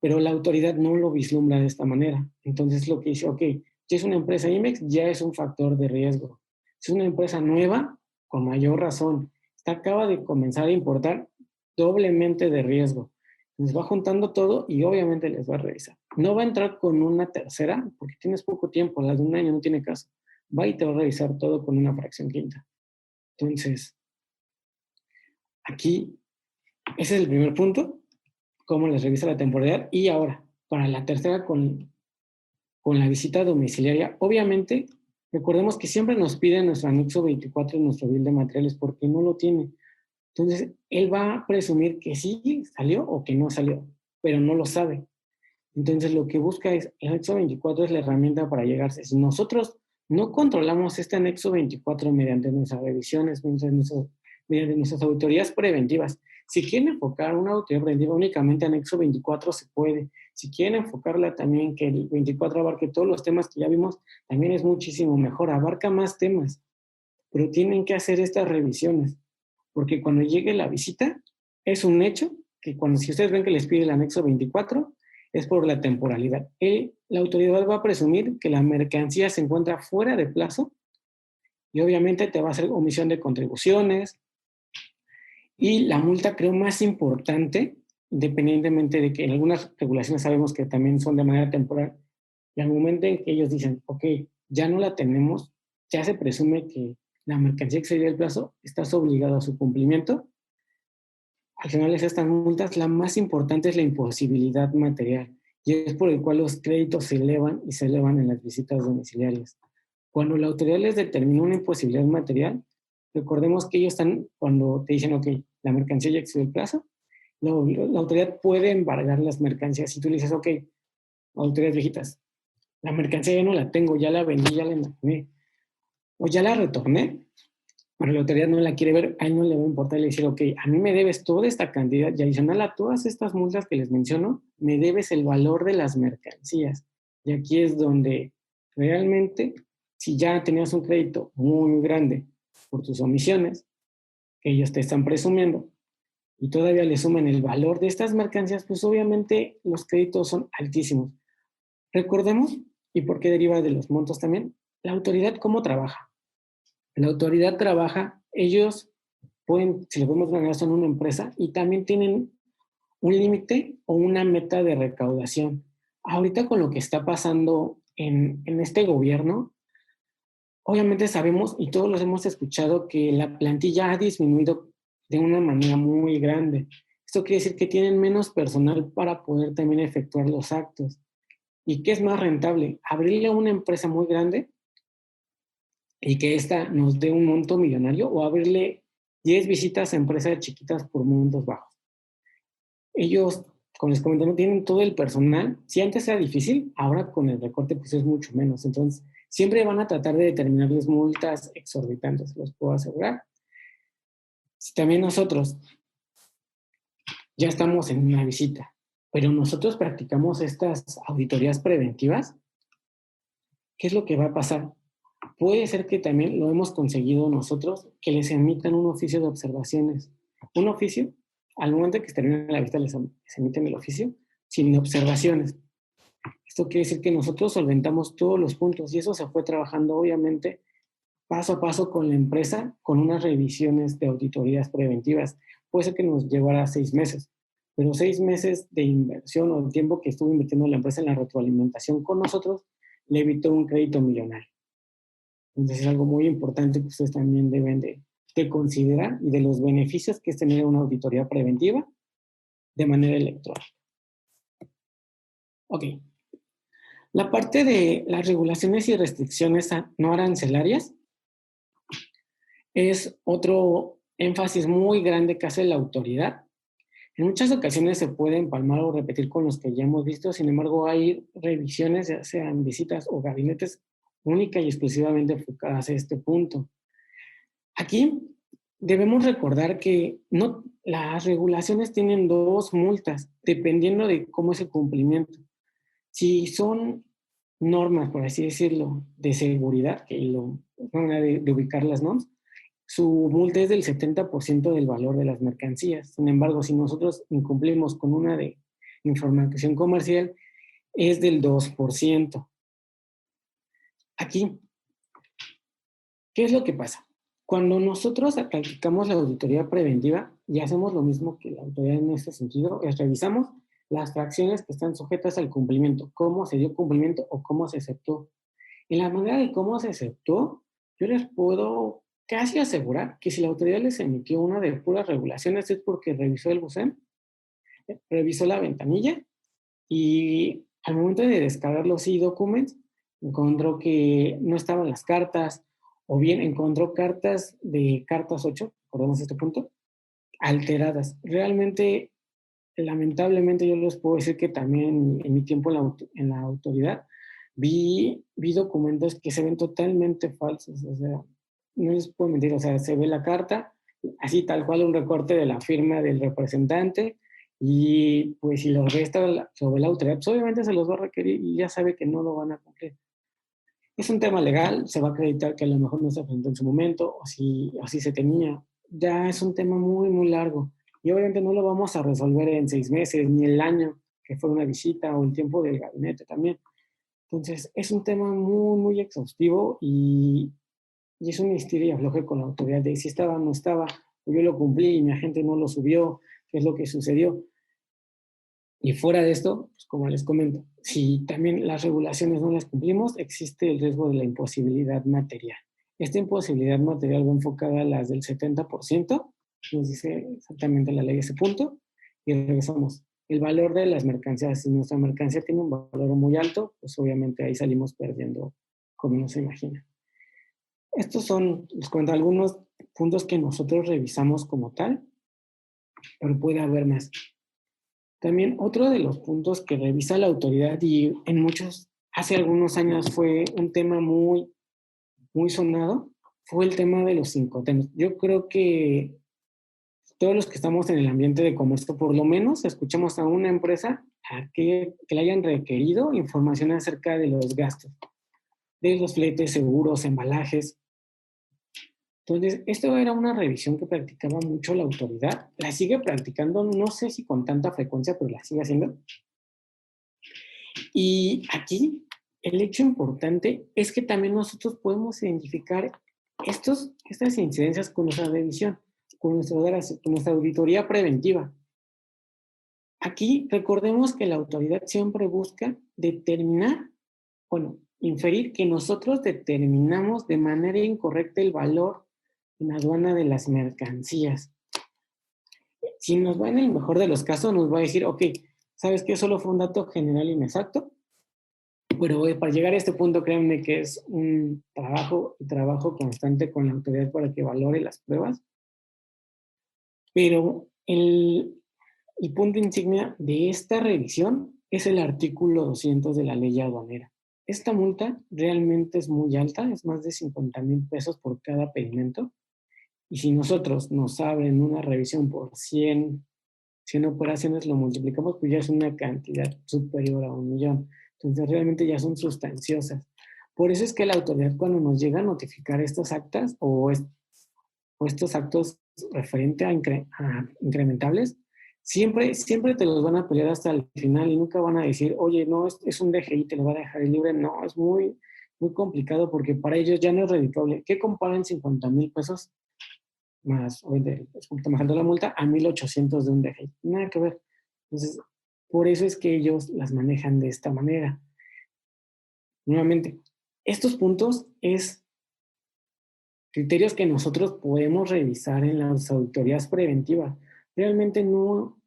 Pero la autoridad no lo vislumbra de esta manera. Entonces lo que dice, ok, si es una empresa IMEX, ya es un factor de riesgo. Si es una empresa nueva, con mayor razón. Acaba de comenzar a importar, doblemente de riesgo. Les va juntando todo y obviamente les va a revisar. No va a entrar con una tercera, porque tienes poco tiempo, las de un año no tiene caso. Va y te va a revisar todo con una fracción quinta. Entonces, aquí, ese es el primer punto, cómo les revisa la temporalidad. Y ahora, para la tercera, con la visita domiciliaria, obviamente, recordemos que siempre nos piden nuestro anexo 24 en nuestro bill de materiales porque no lo tiene. Entonces, él va a presumir que sí salió o que no salió, pero no lo sabe. Entonces, lo que busca es, el anexo 24 es la herramienta para llegarse. Si nosotros no controlamos este anexo 24 mediante nuestras revisiones, mediante nuestras auditorías preventivas. Si quieren enfocar una auditoría preventiva únicamente anexo 24 se puede. Si quieren enfocarla también que el 24 abarque todos los temas que ya vimos, también es muchísimo mejor, abarca más temas. Pero tienen que hacer estas revisiones, porque cuando llegue la visita, es un hecho que si ustedes ven que les pide el anexo 24, es por la temporalidad. La autoridad va a presumir que la mercancía se encuentra fuera de plazo y obviamente te va a hacer omisión de contribuciones. Y la multa, creo, más importante, independientemente de que en algunas regulaciones sabemos que también son de manera temporal, y al momento en que ellos dicen, ok, ya no la tenemos, ya se presume que la mercancía excedió el plazo, estás obligado a su cumplimiento. Al final de estas multas, la más importante es la imposibilidad material, y es por el cual los créditos se elevan y se elevan en las visitas domiciliarias. Cuando la autoridad les determina una imposibilidad material, recordemos que ellos están, cuando te dicen, ok, la mercancía ya excedió el plazo, la autoridad puede embargar las mercancías. Si tú le dices, ok, autoridades viejitas, la mercancía ya no la tengo, ya la vendí, ya la imaginé, o ya la retorné, pero la autoridad no la quiere ver, a él no le va a importar, le decir, ok, a mí me debes toda esta cantidad y adicional a todas estas multas que les menciono, me debes el valor de las mercancías. Y aquí es donde realmente, si ya tenías un crédito muy grande por tus omisiones, que ellos te están presumiendo, y todavía le suman el valor de estas mercancías, pues obviamente los créditos son altísimos. Recordemos, y por qué deriva de los montos también, la autoridad cómo trabaja. La autoridad trabaja, ellos pueden, si lo vemos de manera, son una empresa y también tienen un límite o una meta de recaudación. Ahorita con lo que está pasando en este gobierno, obviamente sabemos y todos los hemos escuchado que la plantilla ha disminuido de una manera muy grande. Esto quiere decir que tienen menos personal para poder también efectuar los actos. ¿Y qué es más rentable? ¿Abrirle a una empresa muy grande y que ésta nos dé un monto millonario o abrirle 10 visitas a empresas chiquitas por montos bajos? Ellos, como les comenté, no tienen todo el personal. Si antes era difícil, ahora con el recorte pues es mucho menos. Entonces, siempre van a tratar de determinarles multas exorbitantes, los puedo asegurar. Si también nosotros ya estamos en una visita, pero nosotros practicamos estas auditorías preventivas, ¿qué es lo que va a pasar? Puede ser que también lo hemos conseguido nosotros, que les emitan un oficio de observaciones. Un oficio, al momento que se termine la visita les emiten el oficio, sin observaciones. Esto quiere decir que nosotros solventamos todos los puntos y eso se fue trabajando obviamente paso a paso con la empresa, con unas revisiones de auditorías preventivas. Puede ser que nos llevara 6 meses, pero 6 meses de inversión o el tiempo que estuvo invirtiendo la empresa en la retroalimentación con nosotros le evitó un crédito millonario. Entonces es algo muy importante que ustedes también deben de considerar y de los beneficios que es tener una auditoría preventiva de manera electrónica. Ok. La parte de las regulaciones y restricciones no arancelarias es otro énfasis muy grande que hace la autoridad. En muchas ocasiones se puede empalmar o repetir con los que ya hemos visto, sin embargo hay revisiones, ya sean visitas o gabinetes única y exclusivamente enfocadas a este punto. Aquí debemos recordar que las regulaciones tienen 2 multas, dependiendo de cómo es el cumplimiento. Si son normas, por así decirlo, de seguridad, que es una manera de ubicar las normas, su multa es del 70% del valor de las mercancías. Sin embargo, si nosotros incumplimos con una de información comercial, es del 2%. Aquí, ¿qué es lo que pasa? Cuando nosotros practicamos la auditoría preventiva y hacemos lo mismo que la autoridad en este sentido, es revisamos las fracciones que están sujetas al cumplimiento, cómo se dio cumplimiento o cómo se aceptó. En la manera de cómo se aceptó, yo les puedo casi asegurar que si la autoridad les emitió una de puras regulaciones es porque revisó el buzón, revisó la ventanilla y al momento de descargar los e-documents encontró que no estaban las cartas o bien encontró cartas de cartas 8, recordemos este punto, alteradas. Realmente, lamentablemente yo les puedo decir que también en mi tiempo en la autoridad vi documentos que se ven totalmente falsos, o sea, no les puedo mentir, o sea, se ve la carta, así tal cual un recorte de la firma del representante, y pues si lo resta sobre la autoridad, pues obviamente se los va a requerir y ya sabe que no lo van a cumplir. Es un tema legal, se va a acreditar que a lo mejor no se presentó en su momento, o si se tenía. Ya es un tema muy, muy largo. Y obviamente no lo vamos a resolver en 6 meses, ni el año que fue una visita, o el tiempo del gabinete también. Entonces, es un tema muy, muy exhaustivo y es un estira y afloje con la autoridad de si estaba o no estaba, o yo lo cumplí y mi agente no lo subió, qué es lo que sucedió. Y fuera de esto, pues como les comento, si también las regulaciones no las cumplimos, existe el riesgo de la imposibilidad material. Esta imposibilidad material va enfocada a las del 70%, nos dice exactamente la ley ese punto, y regresamos. El valor de las mercancías, si nuestra mercancía tiene un valor muy alto, pues obviamente ahí salimos perdiendo como no se imagina. Estos son, les cuento, algunos puntos que nosotros revisamos como tal, pero puede haber más. También otro de los puntos que revisa la autoridad y hace algunos años fue un tema muy, muy sonado, fue el tema de los Incoterms. Yo creo que todos los que estamos en el ambiente de comercio, por lo menos escuchamos a una empresa que le hayan requerido información acerca de los gastos, de los fletes, seguros, embalajes. Entonces, esto era una revisión que practicaba mucho la autoridad. La sigue practicando, no sé si con tanta frecuencia, pero la sigue haciendo. Y aquí, el hecho importante es que también nosotros podemos identificar estas incidencias con nuestra revisión, con nuestra auditoría preventiva. Aquí, recordemos que la autoridad siempre busca inferir que nosotros determinamos de manera incorrecta el valor en la aduana de las mercancías. Si nos va en el mejor de los casos, nos va a decir, ok, ¿sabes qué? Solo fue un dato general inexacto, pero para llegar a este punto, créanme que es un trabajo constante con la autoridad para que valore las pruebas. Pero el punto insignia de esta revisión es el artículo 200 de la ley aduanera. Esta multa realmente es muy alta, es más de 50,000 pesos por cada pedimento. Y si nosotros nos abren una revisión por 100 operaciones, lo multiplicamos, pues ya es una cantidad superior a 1,000,000. Entonces realmente ya son sustanciosas. Por eso es que la autoridad, cuando nos llega a notificar estas actas o estos actos referente a incrementables, siempre te los van a pelear hasta el final y nunca van a decir, oye, no, es un DGI, te lo va a dejar libre. No, es muy, muy complicado porque para ellos ya no es redituable. ¿Qué comparan 50,000 pesos más, es un poquito más alta la multa, a 1,800 de un DGI? Nada que ver. Entonces, por eso es que ellos las manejan de esta manera. Nuevamente, estos puntos es criterios que nosotros podemos revisar en las auditorías preventivas. Realmente no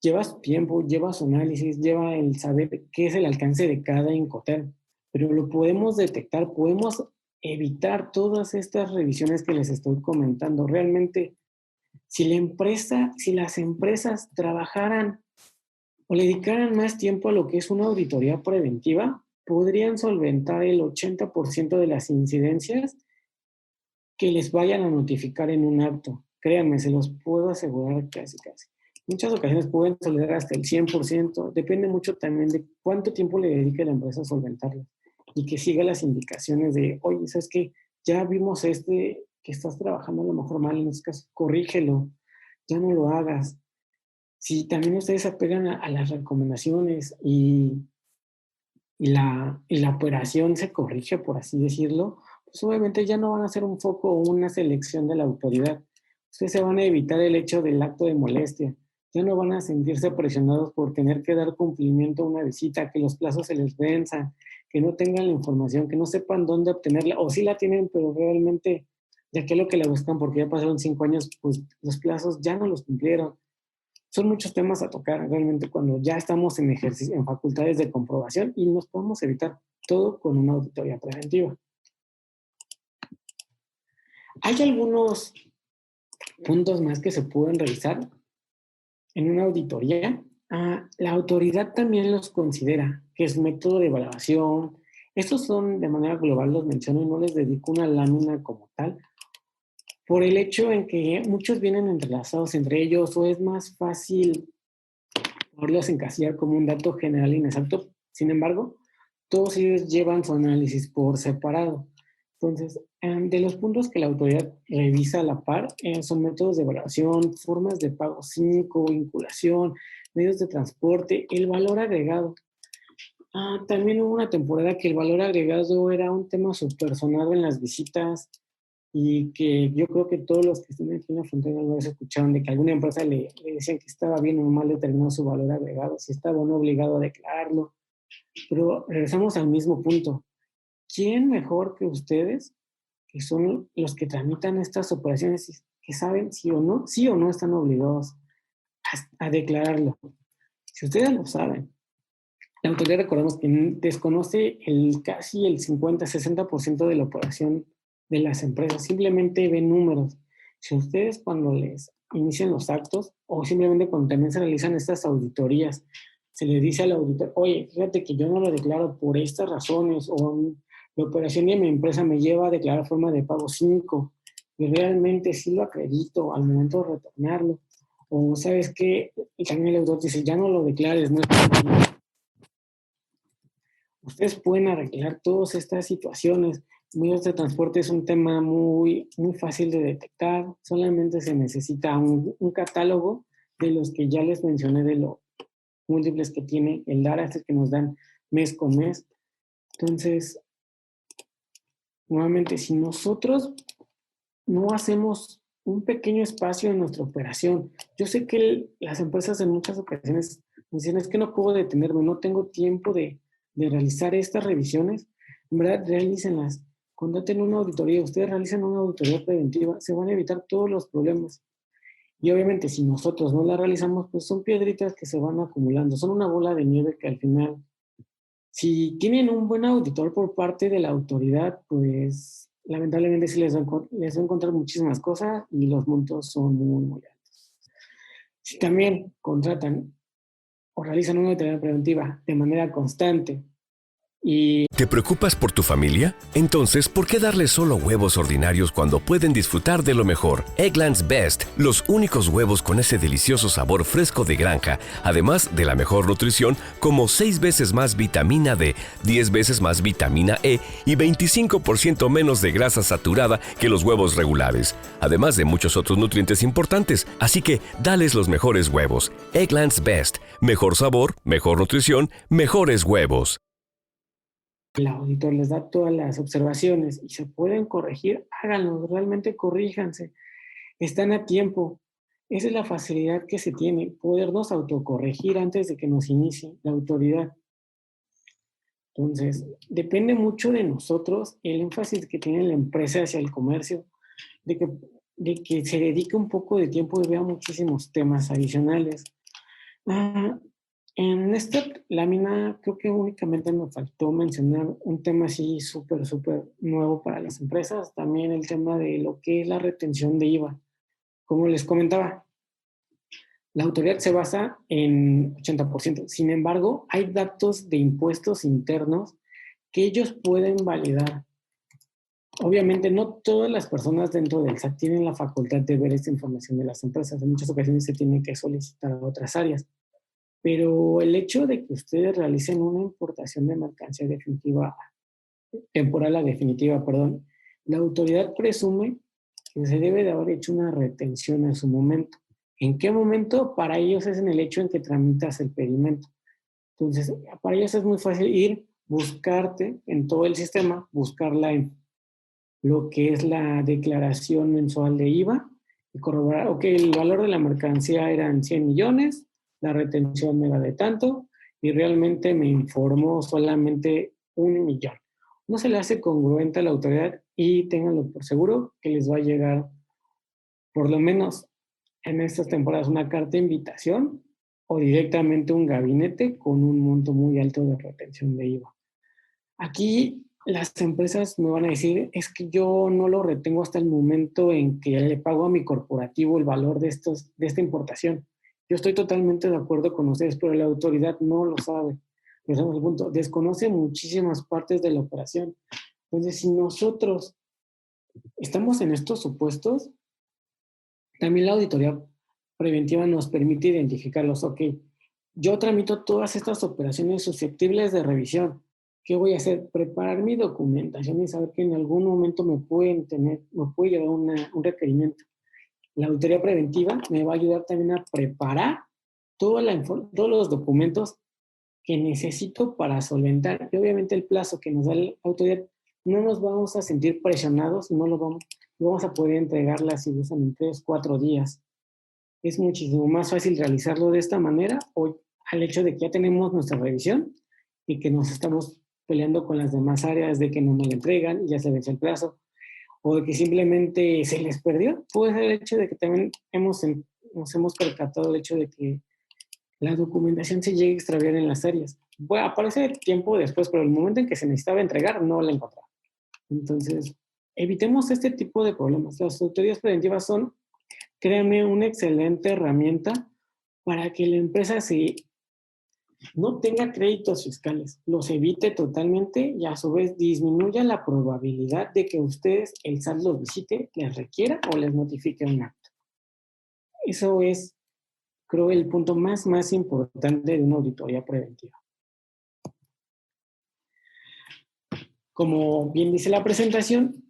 lleva su tiempo, lleva su análisis, lleva el saber qué es el alcance de cada Incoterm, pero lo podemos detectar, podemos evitar todas estas revisiones que les estoy comentando. Realmente, si las empresas trabajaran o le dedicaran más tiempo a lo que es una auditoría preventiva, podrían solventar el 80% de las incidencias que les vayan a notificar en un acto. Créanme, se los puedo asegurar casi. Muchas ocasiones pueden solventar hasta el 100%. Depende mucho también de cuánto tiempo le dedique la empresa a solventarlo y que siga las indicaciones de, oye, ¿sabes qué? Ya vimos que estás trabajando a lo mejor mal en este caso, corrígelo, ya no lo hagas. Si también ustedes se apegan a las recomendaciones y la operación se corrige, por así decirlo, pues obviamente ya no van a ser un foco o una selección de la autoridad. Ustedes se van a evitar el hecho del acto de molestia. Ya no van a sentirse presionados por tener que dar cumplimiento a una visita, que los plazos se les venzan, que no tengan la información, que no sepan dónde obtenerla, o sí la tienen, pero realmente, ya que lo que la buscan, porque ya pasaron 5 años, pues los plazos ya no los cumplieron. Son muchos temas a tocar realmente cuando ya estamos en facultades de comprobación y nos podemos evitar todo con una auditoría preventiva. Hay algunos puntos más que se pueden revisar en una auditoría. La autoridad también los considera, que es método de evaluación, Estos son de manera global, los menciono y no les dedico una lámina como tal, por el hecho en que muchos vienen entrelazados entre ellos o es más fácil poderlos encasillar como un dato general inexacto. Sin embargo, todos ellos llevan su análisis por separado. Entonces, de los puntos que la autoridad revisa a la par son métodos de evaluación, formas de pago cínico, vinculación, medios de transporte, el valor agregado. También hubo una temporada que el valor agregado era un tema subpersonado en las visitas y que yo creo que todos los que están aquí en la frontera alguna vez escucharon de que alguna empresa le decían que estaba bien o mal determinado su valor agregado, si estaba o no obligado a declararlo. Pero regresamos al mismo punto. ¿Quién mejor que ustedes, que son los que tramitan estas operaciones, que saben sí o no están obligados a declararlo? Si ustedes lo saben, la autoridad, recordemos que desconoce casi el 50-60% de la operación de las empresas, simplemente ven números. Si ustedes cuando les inician los actos o simplemente cuando también se realizan estas auditorías, se le dice al auditor, oye, fíjate que yo no lo declaro por estas razones o la operación de mi empresa me lleva a declarar forma de pago 5 y realmente sí lo acredito al momento de retornarlo. O sabes qué, y también el auditor dice, ya no lo declares, no es posible. Ustedes pueden arreglar todas estas situaciones. Medios de transporte es un tema muy, muy fácil de detectar. Solamente se necesita un catálogo de los que ya les mencioné, de los múltiples que tiene el DARA, que nos dan mes con mes. Entonces, nuevamente, si nosotros no hacemos un pequeño espacio en nuestra operación, yo sé que las empresas en muchas ocasiones dicen, es que no puedo detenerme, no tengo tiempo de realizar estas revisiones. En verdad, realícenlas. Contraten una auditoría, ustedes realicen una auditoría preventiva, se van a evitar todos los problemas. Y obviamente, si nosotros no la realizamos, pues son piedritas que se van acumulando, son una bola de nieve que al final, si tienen un buen auditor por parte de la autoridad, pues lamentablemente sí les va a encontrar muchísimas cosas y los montos son muy, muy altos. Si también contratan o realizan una auditoría preventiva de manera constante y... ¿Te preocupas por tu familia? Entonces, ¿por qué darles solo huevos ordinarios cuando pueden disfrutar de lo mejor? Eggland's Best, los únicos huevos con ese delicioso sabor fresco de granja, además de la mejor nutrición, como 6 veces más vitamina D, 10 veces más vitamina E y 25% menos de grasa saturada que los huevos regulares, además de muchos otros nutrientes importantes. Así que, dales los mejores huevos. Eggland's Best, mejor sabor, mejor nutrición, mejores huevos. El auditor les da todas las observaciones y se pueden corregir, háganlo, realmente corríjanse, están a tiempo. Esa es la facilidad que se tiene, podernos autocorregir antes de que nos inicie la autoridad. Entonces, depende mucho de nosotros el énfasis que tiene la empresa hacia el comercio, de que se dedique un poco de tiempo y vea muchísimos temas adicionales. En esta lámina creo que únicamente me faltó mencionar un tema así súper nuevo para las empresas, también el tema de lo que es la retención de IVA. Como les comentaba, la autoridad se basa en 80%. Sin embargo, hay datos de impuestos internos que ellos pueden validar. Obviamente, no todas las personas dentro del SAT tienen la facultad de ver esta información de las empresas. En muchas ocasiones se tiene que solicitar a otras áreas. Pero el hecho de que ustedes realicen una importación de mercancía temporal a definitiva, la autoridad presume que se debe de haber hecho una retención en su momento. ¿En qué momento? Para ellos es en el hecho en que tramitas el pedimento. Entonces, para ellos es muy fácil buscarte en todo el sistema, buscarla en lo que es la declaración mensual de IVA y corroborar, ok, el valor de la mercancía eran 100 millones, la retención era de tanto y realmente me informó solamente 1 millón. No se le hace congruente a la autoridad y ténganlo por seguro que les va a llegar por lo menos en estas temporadas una carta de invitación o directamente un gabinete con un monto muy alto de retención de IVA. Aquí las empresas me van a decir, es que yo no lo retengo hasta el momento en que le pago a mi corporativo el valor de esta importación. Yo estoy totalmente de acuerdo con ustedes, pero la autoridad no lo sabe. Regresamos al punto, desconoce muchísimas partes de la operación. Entonces, si nosotros estamos en estos supuestos, también la auditoría preventiva nos permite identificarlos. Ok, yo tramito todas estas operaciones susceptibles de revisión. ¿Qué voy a hacer? Preparar mi documentación y saber que en algún momento me puede llevar un requerimiento. La auditoría preventiva me va a ayudar también a preparar todos los documentos que necesito para solventar. Y obviamente el plazo que nos da la autoridad, no nos vamos a sentir presionados, vamos a poder entregarla si gustan en 3, 4 días. Es muchísimo más fácil realizarlo de esta manera hoy, al hecho de que ya tenemos nuestra revisión y que nos estamos peleando con las demás áreas de que no nos la entregan y ya se vence el plazo, o de que simplemente se les perdió. Puede ser el hecho de que también nos hemos percatado del hecho de que la documentación se llegue a extraviar en las áreas. Bueno, aparece tiempo después, pero el momento en que se necesitaba entregar no la encontraba. Entonces, evitemos este tipo de problemas. Las auditorías preventivas son, créanme, una excelente herramienta para que la empresa no tenga créditos fiscales, los evite totalmente y a su vez disminuya la probabilidad de que ustedes, el SAT los visite, les requiera o les notifique un acto. Eso es, creo, el punto más importante de una auditoría preventiva. Como bien dice la presentación,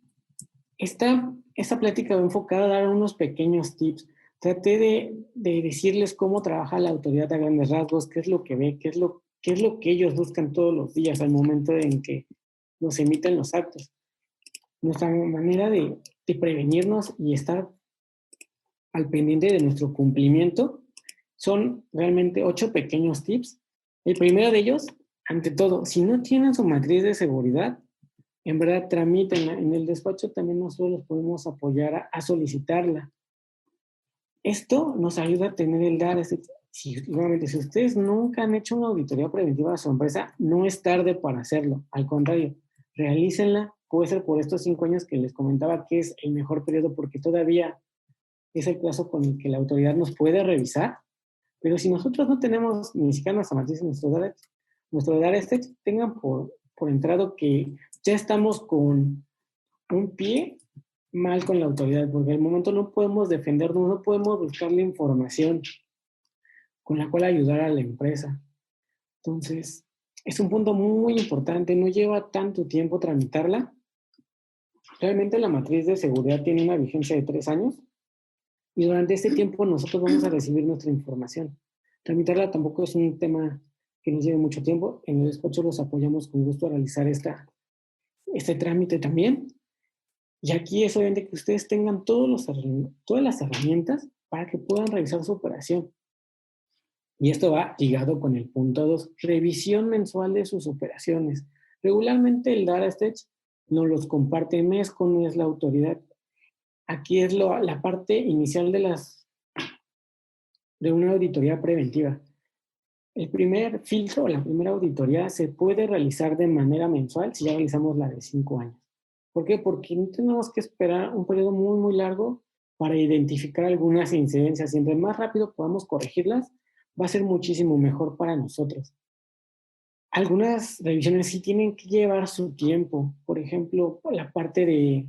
esta plática va enfocada a dar unos pequeños tips. Traté de decirles cómo trabaja la autoridad a grandes rasgos, qué es lo que ve, qué es lo que ellos buscan todos los días al momento en que nos emiten los actos. Nuestra manera de prevenirnos y estar al pendiente de nuestro cumplimiento son realmente 8 pequeños tips. El primero de ellos, ante todo, si no tienen su matriz de seguridad, en verdad tramítenla. En el despacho también nosotros los podemos apoyar a solicitarla. Esto nos ayuda a tener el DAR. Nuevamente, si ustedes nunca han hecho una auditoría preventiva a su empresa, no es tarde para hacerlo. Al contrario, realícenla. Puede ser por estos 5 años que les comentaba que es el mejor periodo porque todavía es el plazo con el que la autoridad nos puede revisar. Pero si nosotros no tenemos ni siquiera nuestra matriz en nuestro DAR, tengan por entrado que ya estamos con un pie mal con la autoridad, porque al momento no podemos defendernos, no podemos buscar la información con la cual ayudar a la empresa. Entonces, es un punto muy importante, no lleva tanto tiempo tramitarla. Realmente la matriz de seguridad tiene una vigencia de 3 años y durante este tiempo nosotros vamos a recibir nuestra información. Tramitarla tampoco es un tema que nos lleve mucho tiempo. En el despacho los apoyamos con gusto a realizar este trámite también. Y aquí es obviamente que ustedes tengan todas las herramientas para que puedan revisar su operación. Y esto va ligado con el punto 2, revisión mensual de sus operaciones. Regularmente el Data Stage nos los comparte mes con mes la autoridad. Aquí es la parte inicial de una auditoría preventiva. El primer filtro, la primera auditoría, se puede realizar de manera mensual si ya realizamos la de 5 años. ¿Por qué? Porque no tenemos que esperar un periodo muy, muy largo para identificar algunas incidencias. Siempre más rápido podamos corregirlas, va a ser muchísimo mejor para nosotros. Algunas revisiones sí tienen que llevar su tiempo. Por ejemplo, la parte de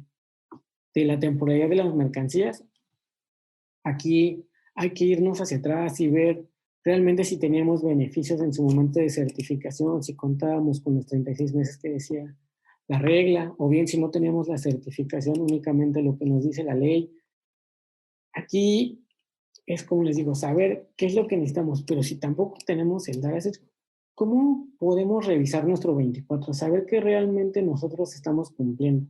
la temporalidad de las mercancías. Aquí hay que irnos hacia atrás y ver realmente si teníamos beneficios en su momento de certificación, si contábamos con los 36 meses que decía la regla, o bien si no teníamos la certificación, únicamente lo que nos dice la ley. Aquí es, como les digo, saber qué es lo que necesitamos, pero si tampoco tenemos el DAR, ¿cómo podemos revisar nuestro 24? Saber que realmente nosotros estamos cumpliendo.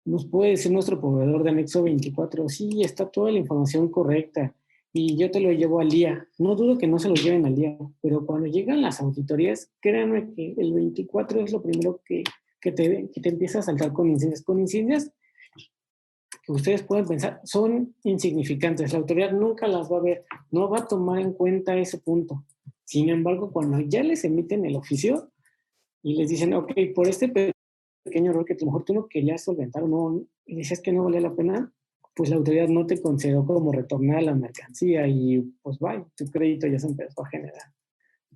Nos puede decir nuestro proveedor de anexo 24, sí, está toda la información correcta y yo te lo llevo al día. No dudo que no se lo lleven al día, pero cuando llegan las auditorías, créanme que el 24 es lo primero que te empieza a saltar con incidencias. Con incidencias que ustedes pueden pensar son insignificantes. La autoridad nunca las va a ver, no va a tomar en cuenta ese punto. Sin embargo, cuando ya les emiten el oficio y les dicen, ok, por este pequeño error que a lo mejor tú no querías solventar o no, y decías que no valía la pena, pues la autoridad no te consideró como retornar la mercancía y pues vaya, tu crédito ya se empezó a generar.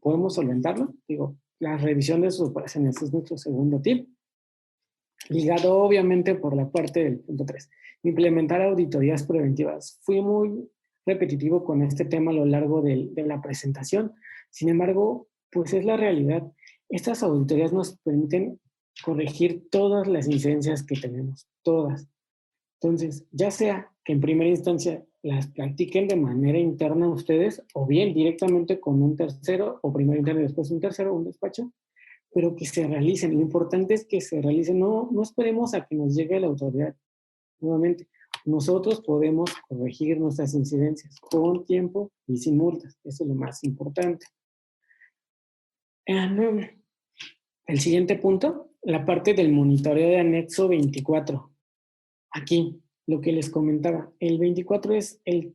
¿Podemos solventarlo? Digo, la revisión de sus operaciones. Este es nuestro segundo tip. Ligado obviamente por la parte del punto 3. Implementar auditorías preventivas. Fui muy repetitivo con este tema a lo largo de la presentación. Sin embargo, pues es la realidad. Estas auditorías nos permiten corregir todas las incidencias que tenemos, todas. Entonces, ya sea que en primera instancia las practiquen de manera interna ustedes o bien directamente con un tercero o primero interno y después un tercero, un despacho, pero que se realicen. Lo importante es que se realicen. No esperemos a que nos llegue la autoridad. Nuevamente, nosotros podemos corregir nuestras incidencias con tiempo y sin multas. Eso es lo más importante. El siguiente punto, la parte del monitoreo de anexo 24. Aquí, lo que les comentaba, el 24 es el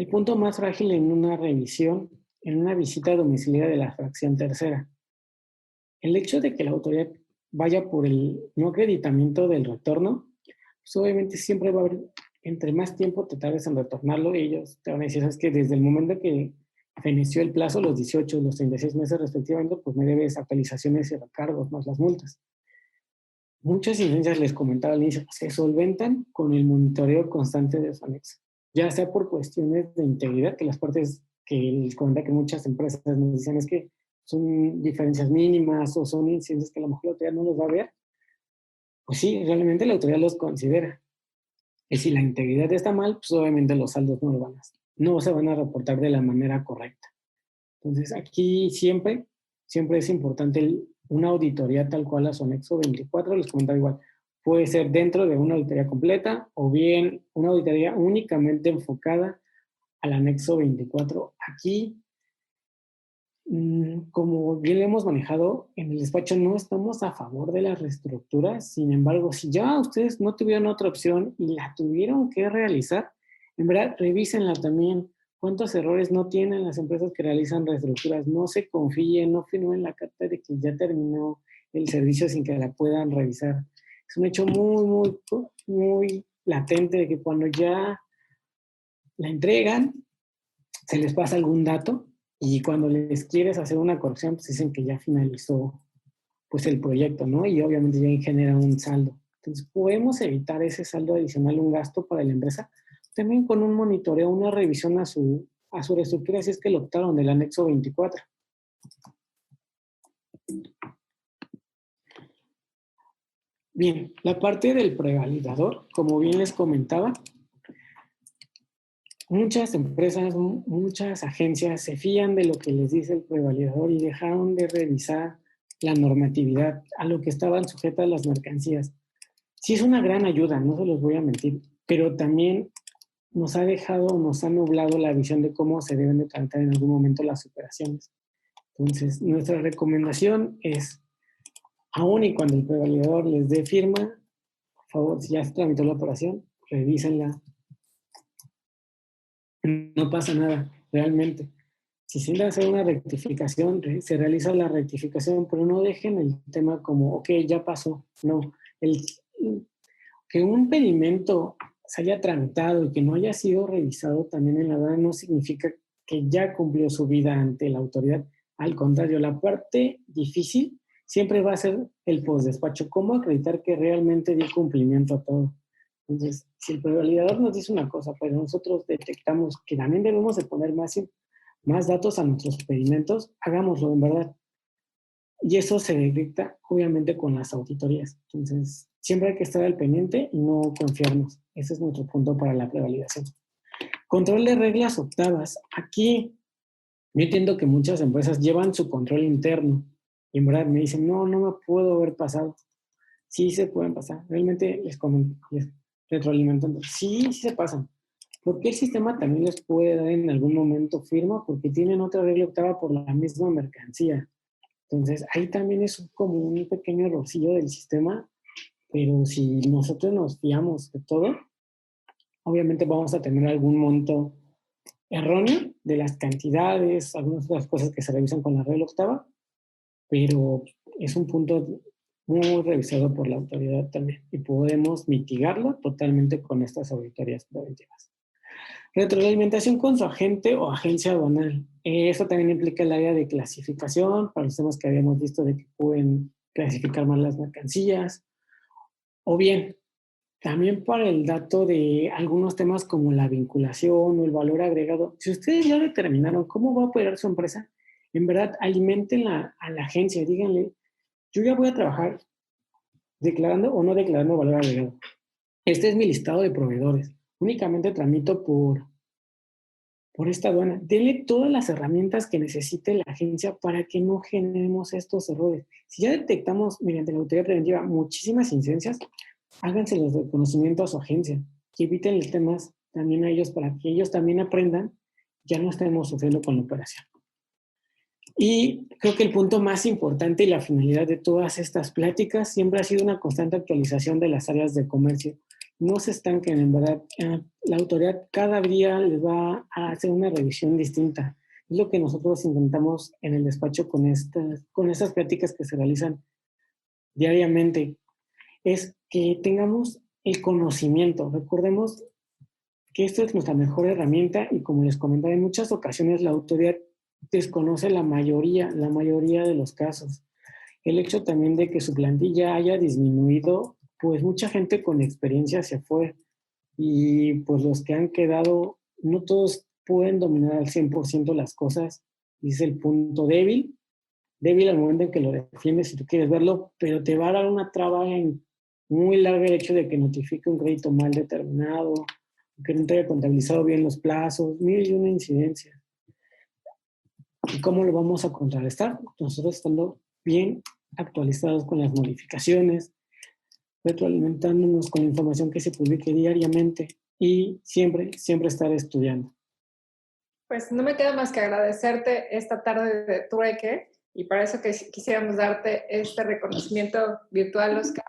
punto más frágil en una revisión, en una visita domiciliaria de la fracción tercera. El hecho de que la autoridad vaya por el no acreditamiento del retorno, pues obviamente siempre va a haber, entre más tiempo te tardes en retornarlo, ellos te van a decir, es que desde el momento que feneció el plazo, los 18 y los 36 meses respectivamente, pues me debes actualizaciones y recargos más las multas. Muchas incidencias, les comentaba al inicio, se solventan con el monitoreo constante de su anexo, ya sea por cuestiones de integridad, que las partes que les comentaba que muchas empresas nos dicen es que son diferencias mínimas o son incidencias que a lo mejor la autoridad no los va a ver. Pues sí, realmente la autoridad los considera. Y si la integridad está mal, pues obviamente los saldos no se van a reportar de la manera correcta. Entonces aquí siempre es importante una auditoría tal cual a su anexo 24, les comentaba igual, puede ser dentro de una auditoría completa o bien una auditoría únicamente enfocada al anexo 24. Aquí, como bien lo hemos manejado, en el despacho no estamos a favor de las reestructuras. Sin embargo, si ya ustedes no tuvieron otra opción y la tuvieron que realizar, en verdad, revísenla también. ¿Cuántos errores no tienen las empresas que realizan reestructuras? No se confíen, no firmen la carta de que ya terminó el servicio sin que la puedan revisar. Es un hecho muy latente de que cuando ya la entregan, se les pasa algún dato y cuando les quieres hacer una corrección, pues dicen que ya finalizó pues el proyecto, ¿no? Y obviamente ya genera un saldo. Entonces, podemos evitar ese saldo adicional, un gasto para la empresa, también con un monitoreo, una revisión a su reestructura, si es que lo optaron del anexo 24. Bien, la parte del prevalidador, como bien les comentaba, muchas empresas, muchas agencias se fían de lo que les dice el prevalidador y dejaron de revisar la normatividad a lo que estaban sujetas las mercancías. Sí es una gran ayuda, no se los voy a mentir, pero también nos ha nublado la visión de cómo se deben de tratar en algún momento las operaciones. Entonces, nuestra recomendación es, aún y cuando el prevalidador les dé firma, por favor, si ya se tramitó la operación, revísenla. No pasa nada, realmente. Si se debe hacer una rectificación, se realiza la rectificación, pero no dejen el tema como, ok, ya pasó. No, que un pedimento se haya tramitado y que no haya sido revisado también en la aduana no significa que ya cumplió su vida ante la autoridad. Al contrario, la parte difícil siempre va a ser el postdespacho. ¿Cómo acreditar que realmente dio cumplimiento a todo? Entonces, si el prevalidador nos dice una cosa, pero nosotros detectamos que también debemos de poner más datos a nuestros pedimentos, hagámoslo en verdad. Y eso se detecta obviamente con las auditorías. Entonces, siempre hay que estar al pendiente y no confiarnos. Ese es nuestro punto para la prevalidación. Control de reglas octavas. Aquí yo entiendo que muchas empresas llevan su control interno y en verdad me dicen, no me puedo haber pasado. Sí se pueden pasar. Realmente les retroalimentando. Sí se pasan. Porque el sistema también les puede dar en algún momento firma porque tienen otra regla octava por la misma mercancía. Entonces, ahí también es como un pequeño errorcillo del sistema, pero si nosotros nos fiamos de todo, obviamente vamos a tener algún monto erróneo de las cantidades, algunas otras cosas que se revisan con la regla octava, pero es un punto muy revisado por la autoridad también y podemos mitigarlo totalmente con estas auditorías preventivas. Retroalimentación con su agente o agencia aduanal. Esto también implica el área de clasificación, para los temas que habíamos visto de que pueden clasificar mal las mercancías, o bien también para el dato de algunos temas como la vinculación o el valor agregado. Si ustedes ya determinaron cómo va a operar su empresa, en verdad alimenten a la agencia, díganle, yo ya voy a trabajar declarando o no declarando valor agregado. Este es mi listado de proveedores. Únicamente tramito por esta aduana. Denle todas las herramientas que necesite la agencia para que no generemos estos errores. Si ya detectamos mediante la auditoría preventiva muchísimas incidencias, háganse los reconocimientos a su agencia y eviten los temas también a ellos para que ellos también aprendan, ya no estemos sufriendo con la operación. Y creo que el punto más importante y la finalidad de todas estas pláticas siempre ha sido una constante actualización de las áreas de comercio. No se estanquen, en verdad. La autoridad cada día les va a hacer una revisión distinta. Es lo que nosotros intentamos en el despacho con estas pláticas que se realizan diariamente. Es que tengamos el conocimiento. Recordemos que esto es nuestra mejor herramienta y como les comentaba, en muchas ocasiones la autoridad desconoce la mayoría de los casos. El hecho también de que su plantilla haya disminuido, pues mucha gente con experiencia se fue y pues los que han quedado, no todos pueden dominar al 100% las cosas. Y es el punto débil al momento en que lo defiendes si tú quieres verlo, pero te va a dar una traba muy larga el hecho de que notifique un crédito mal determinado, que no te haya contabilizado bien los plazos, mil y una incidencia. ¿Y cómo lo vamos a contrarrestar? Nosotros estando bien actualizados con las modificaciones, retroalimentándonos con la información que se publique diariamente y siempre estar estudiando. Pues no me queda más que agradecerte esta tarde de trueque y para eso que quisiéramos darte este reconocimiento virtual, Oscar,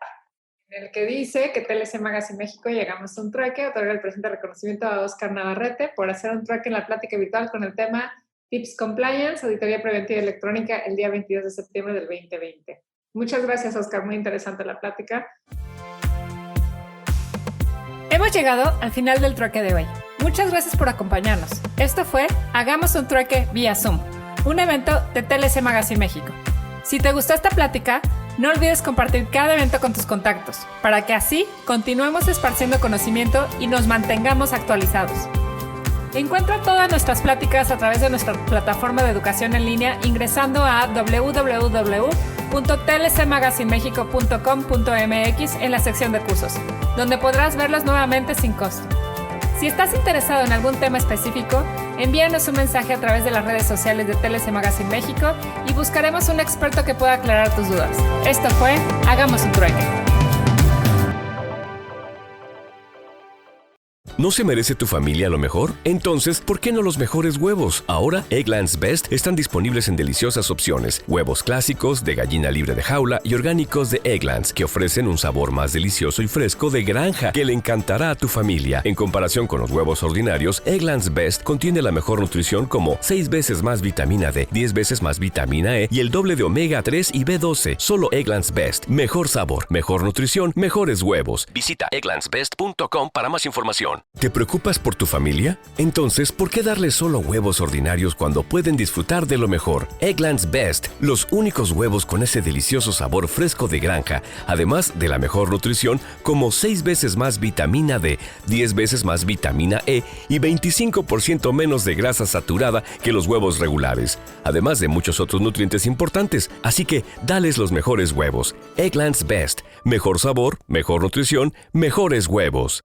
en el que dice que TLC Magazine México llegamos a un trueque, otorga el presente reconocimiento a Oscar Navarrete por hacer un trueque en la plática virtual con el tema Tips Compliance, Auditoría Preventiva Electrónica, el día 22 de septiembre del 2020. Muchas gracias, Oscar. Muy interesante la plática. Hemos llegado al final del trueque de hoy. Muchas gracias por acompañarnos. Esto fue Hagamos un trueque vía Zoom, un evento de TLC Magazine México. Si te gustó esta plática, no olvides compartir cada evento con tus contactos, para que así continuemos esparciendo conocimiento y nos mantengamos actualizados. Encuentra todas nuestras pláticas a través de nuestra plataforma de educación en línea ingresando a www.tlcmagazinemexico.com.mx en la sección de cursos, donde podrás verlas nuevamente sin costo. Si estás interesado en algún tema específico, envíanos un mensaje a través de las redes sociales de TLC Magazine México y buscaremos un experto que pueda aclarar tus dudas. Esto fue Hagamos un trueque. ¿No se merece tu familia lo mejor? Entonces, ¿por qué no los mejores huevos? Ahora, Eggland's Best están disponibles en deliciosas opciones. Huevos clásicos, de gallina libre de jaula y orgánicos de Eggland's, que ofrecen un sabor más delicioso y fresco de granja que le encantará a tu familia. En comparación con los huevos ordinarios, Eggland's Best contiene la mejor nutrición como 6 veces más vitamina D, 10 veces más vitamina E y el doble de omega 3 y B12. Solo Eggland's Best. Mejor sabor, mejor nutrición, mejores huevos. Visita egglandsbest.com para más información. ¿Te preocupas por tu familia? Entonces, ¿por qué darles solo huevos ordinarios cuando pueden disfrutar de lo mejor? Eggland's Best, los únicos huevos con ese delicioso sabor fresco de granja, además de la mejor nutrición como 6 veces más vitamina D, 10 veces más vitamina E y 25% menos de grasa saturada que los huevos regulares, además de muchos otros nutrientes importantes. Así que, dales los mejores huevos. Eggland's Best, mejor sabor, mejor nutrición, mejores huevos.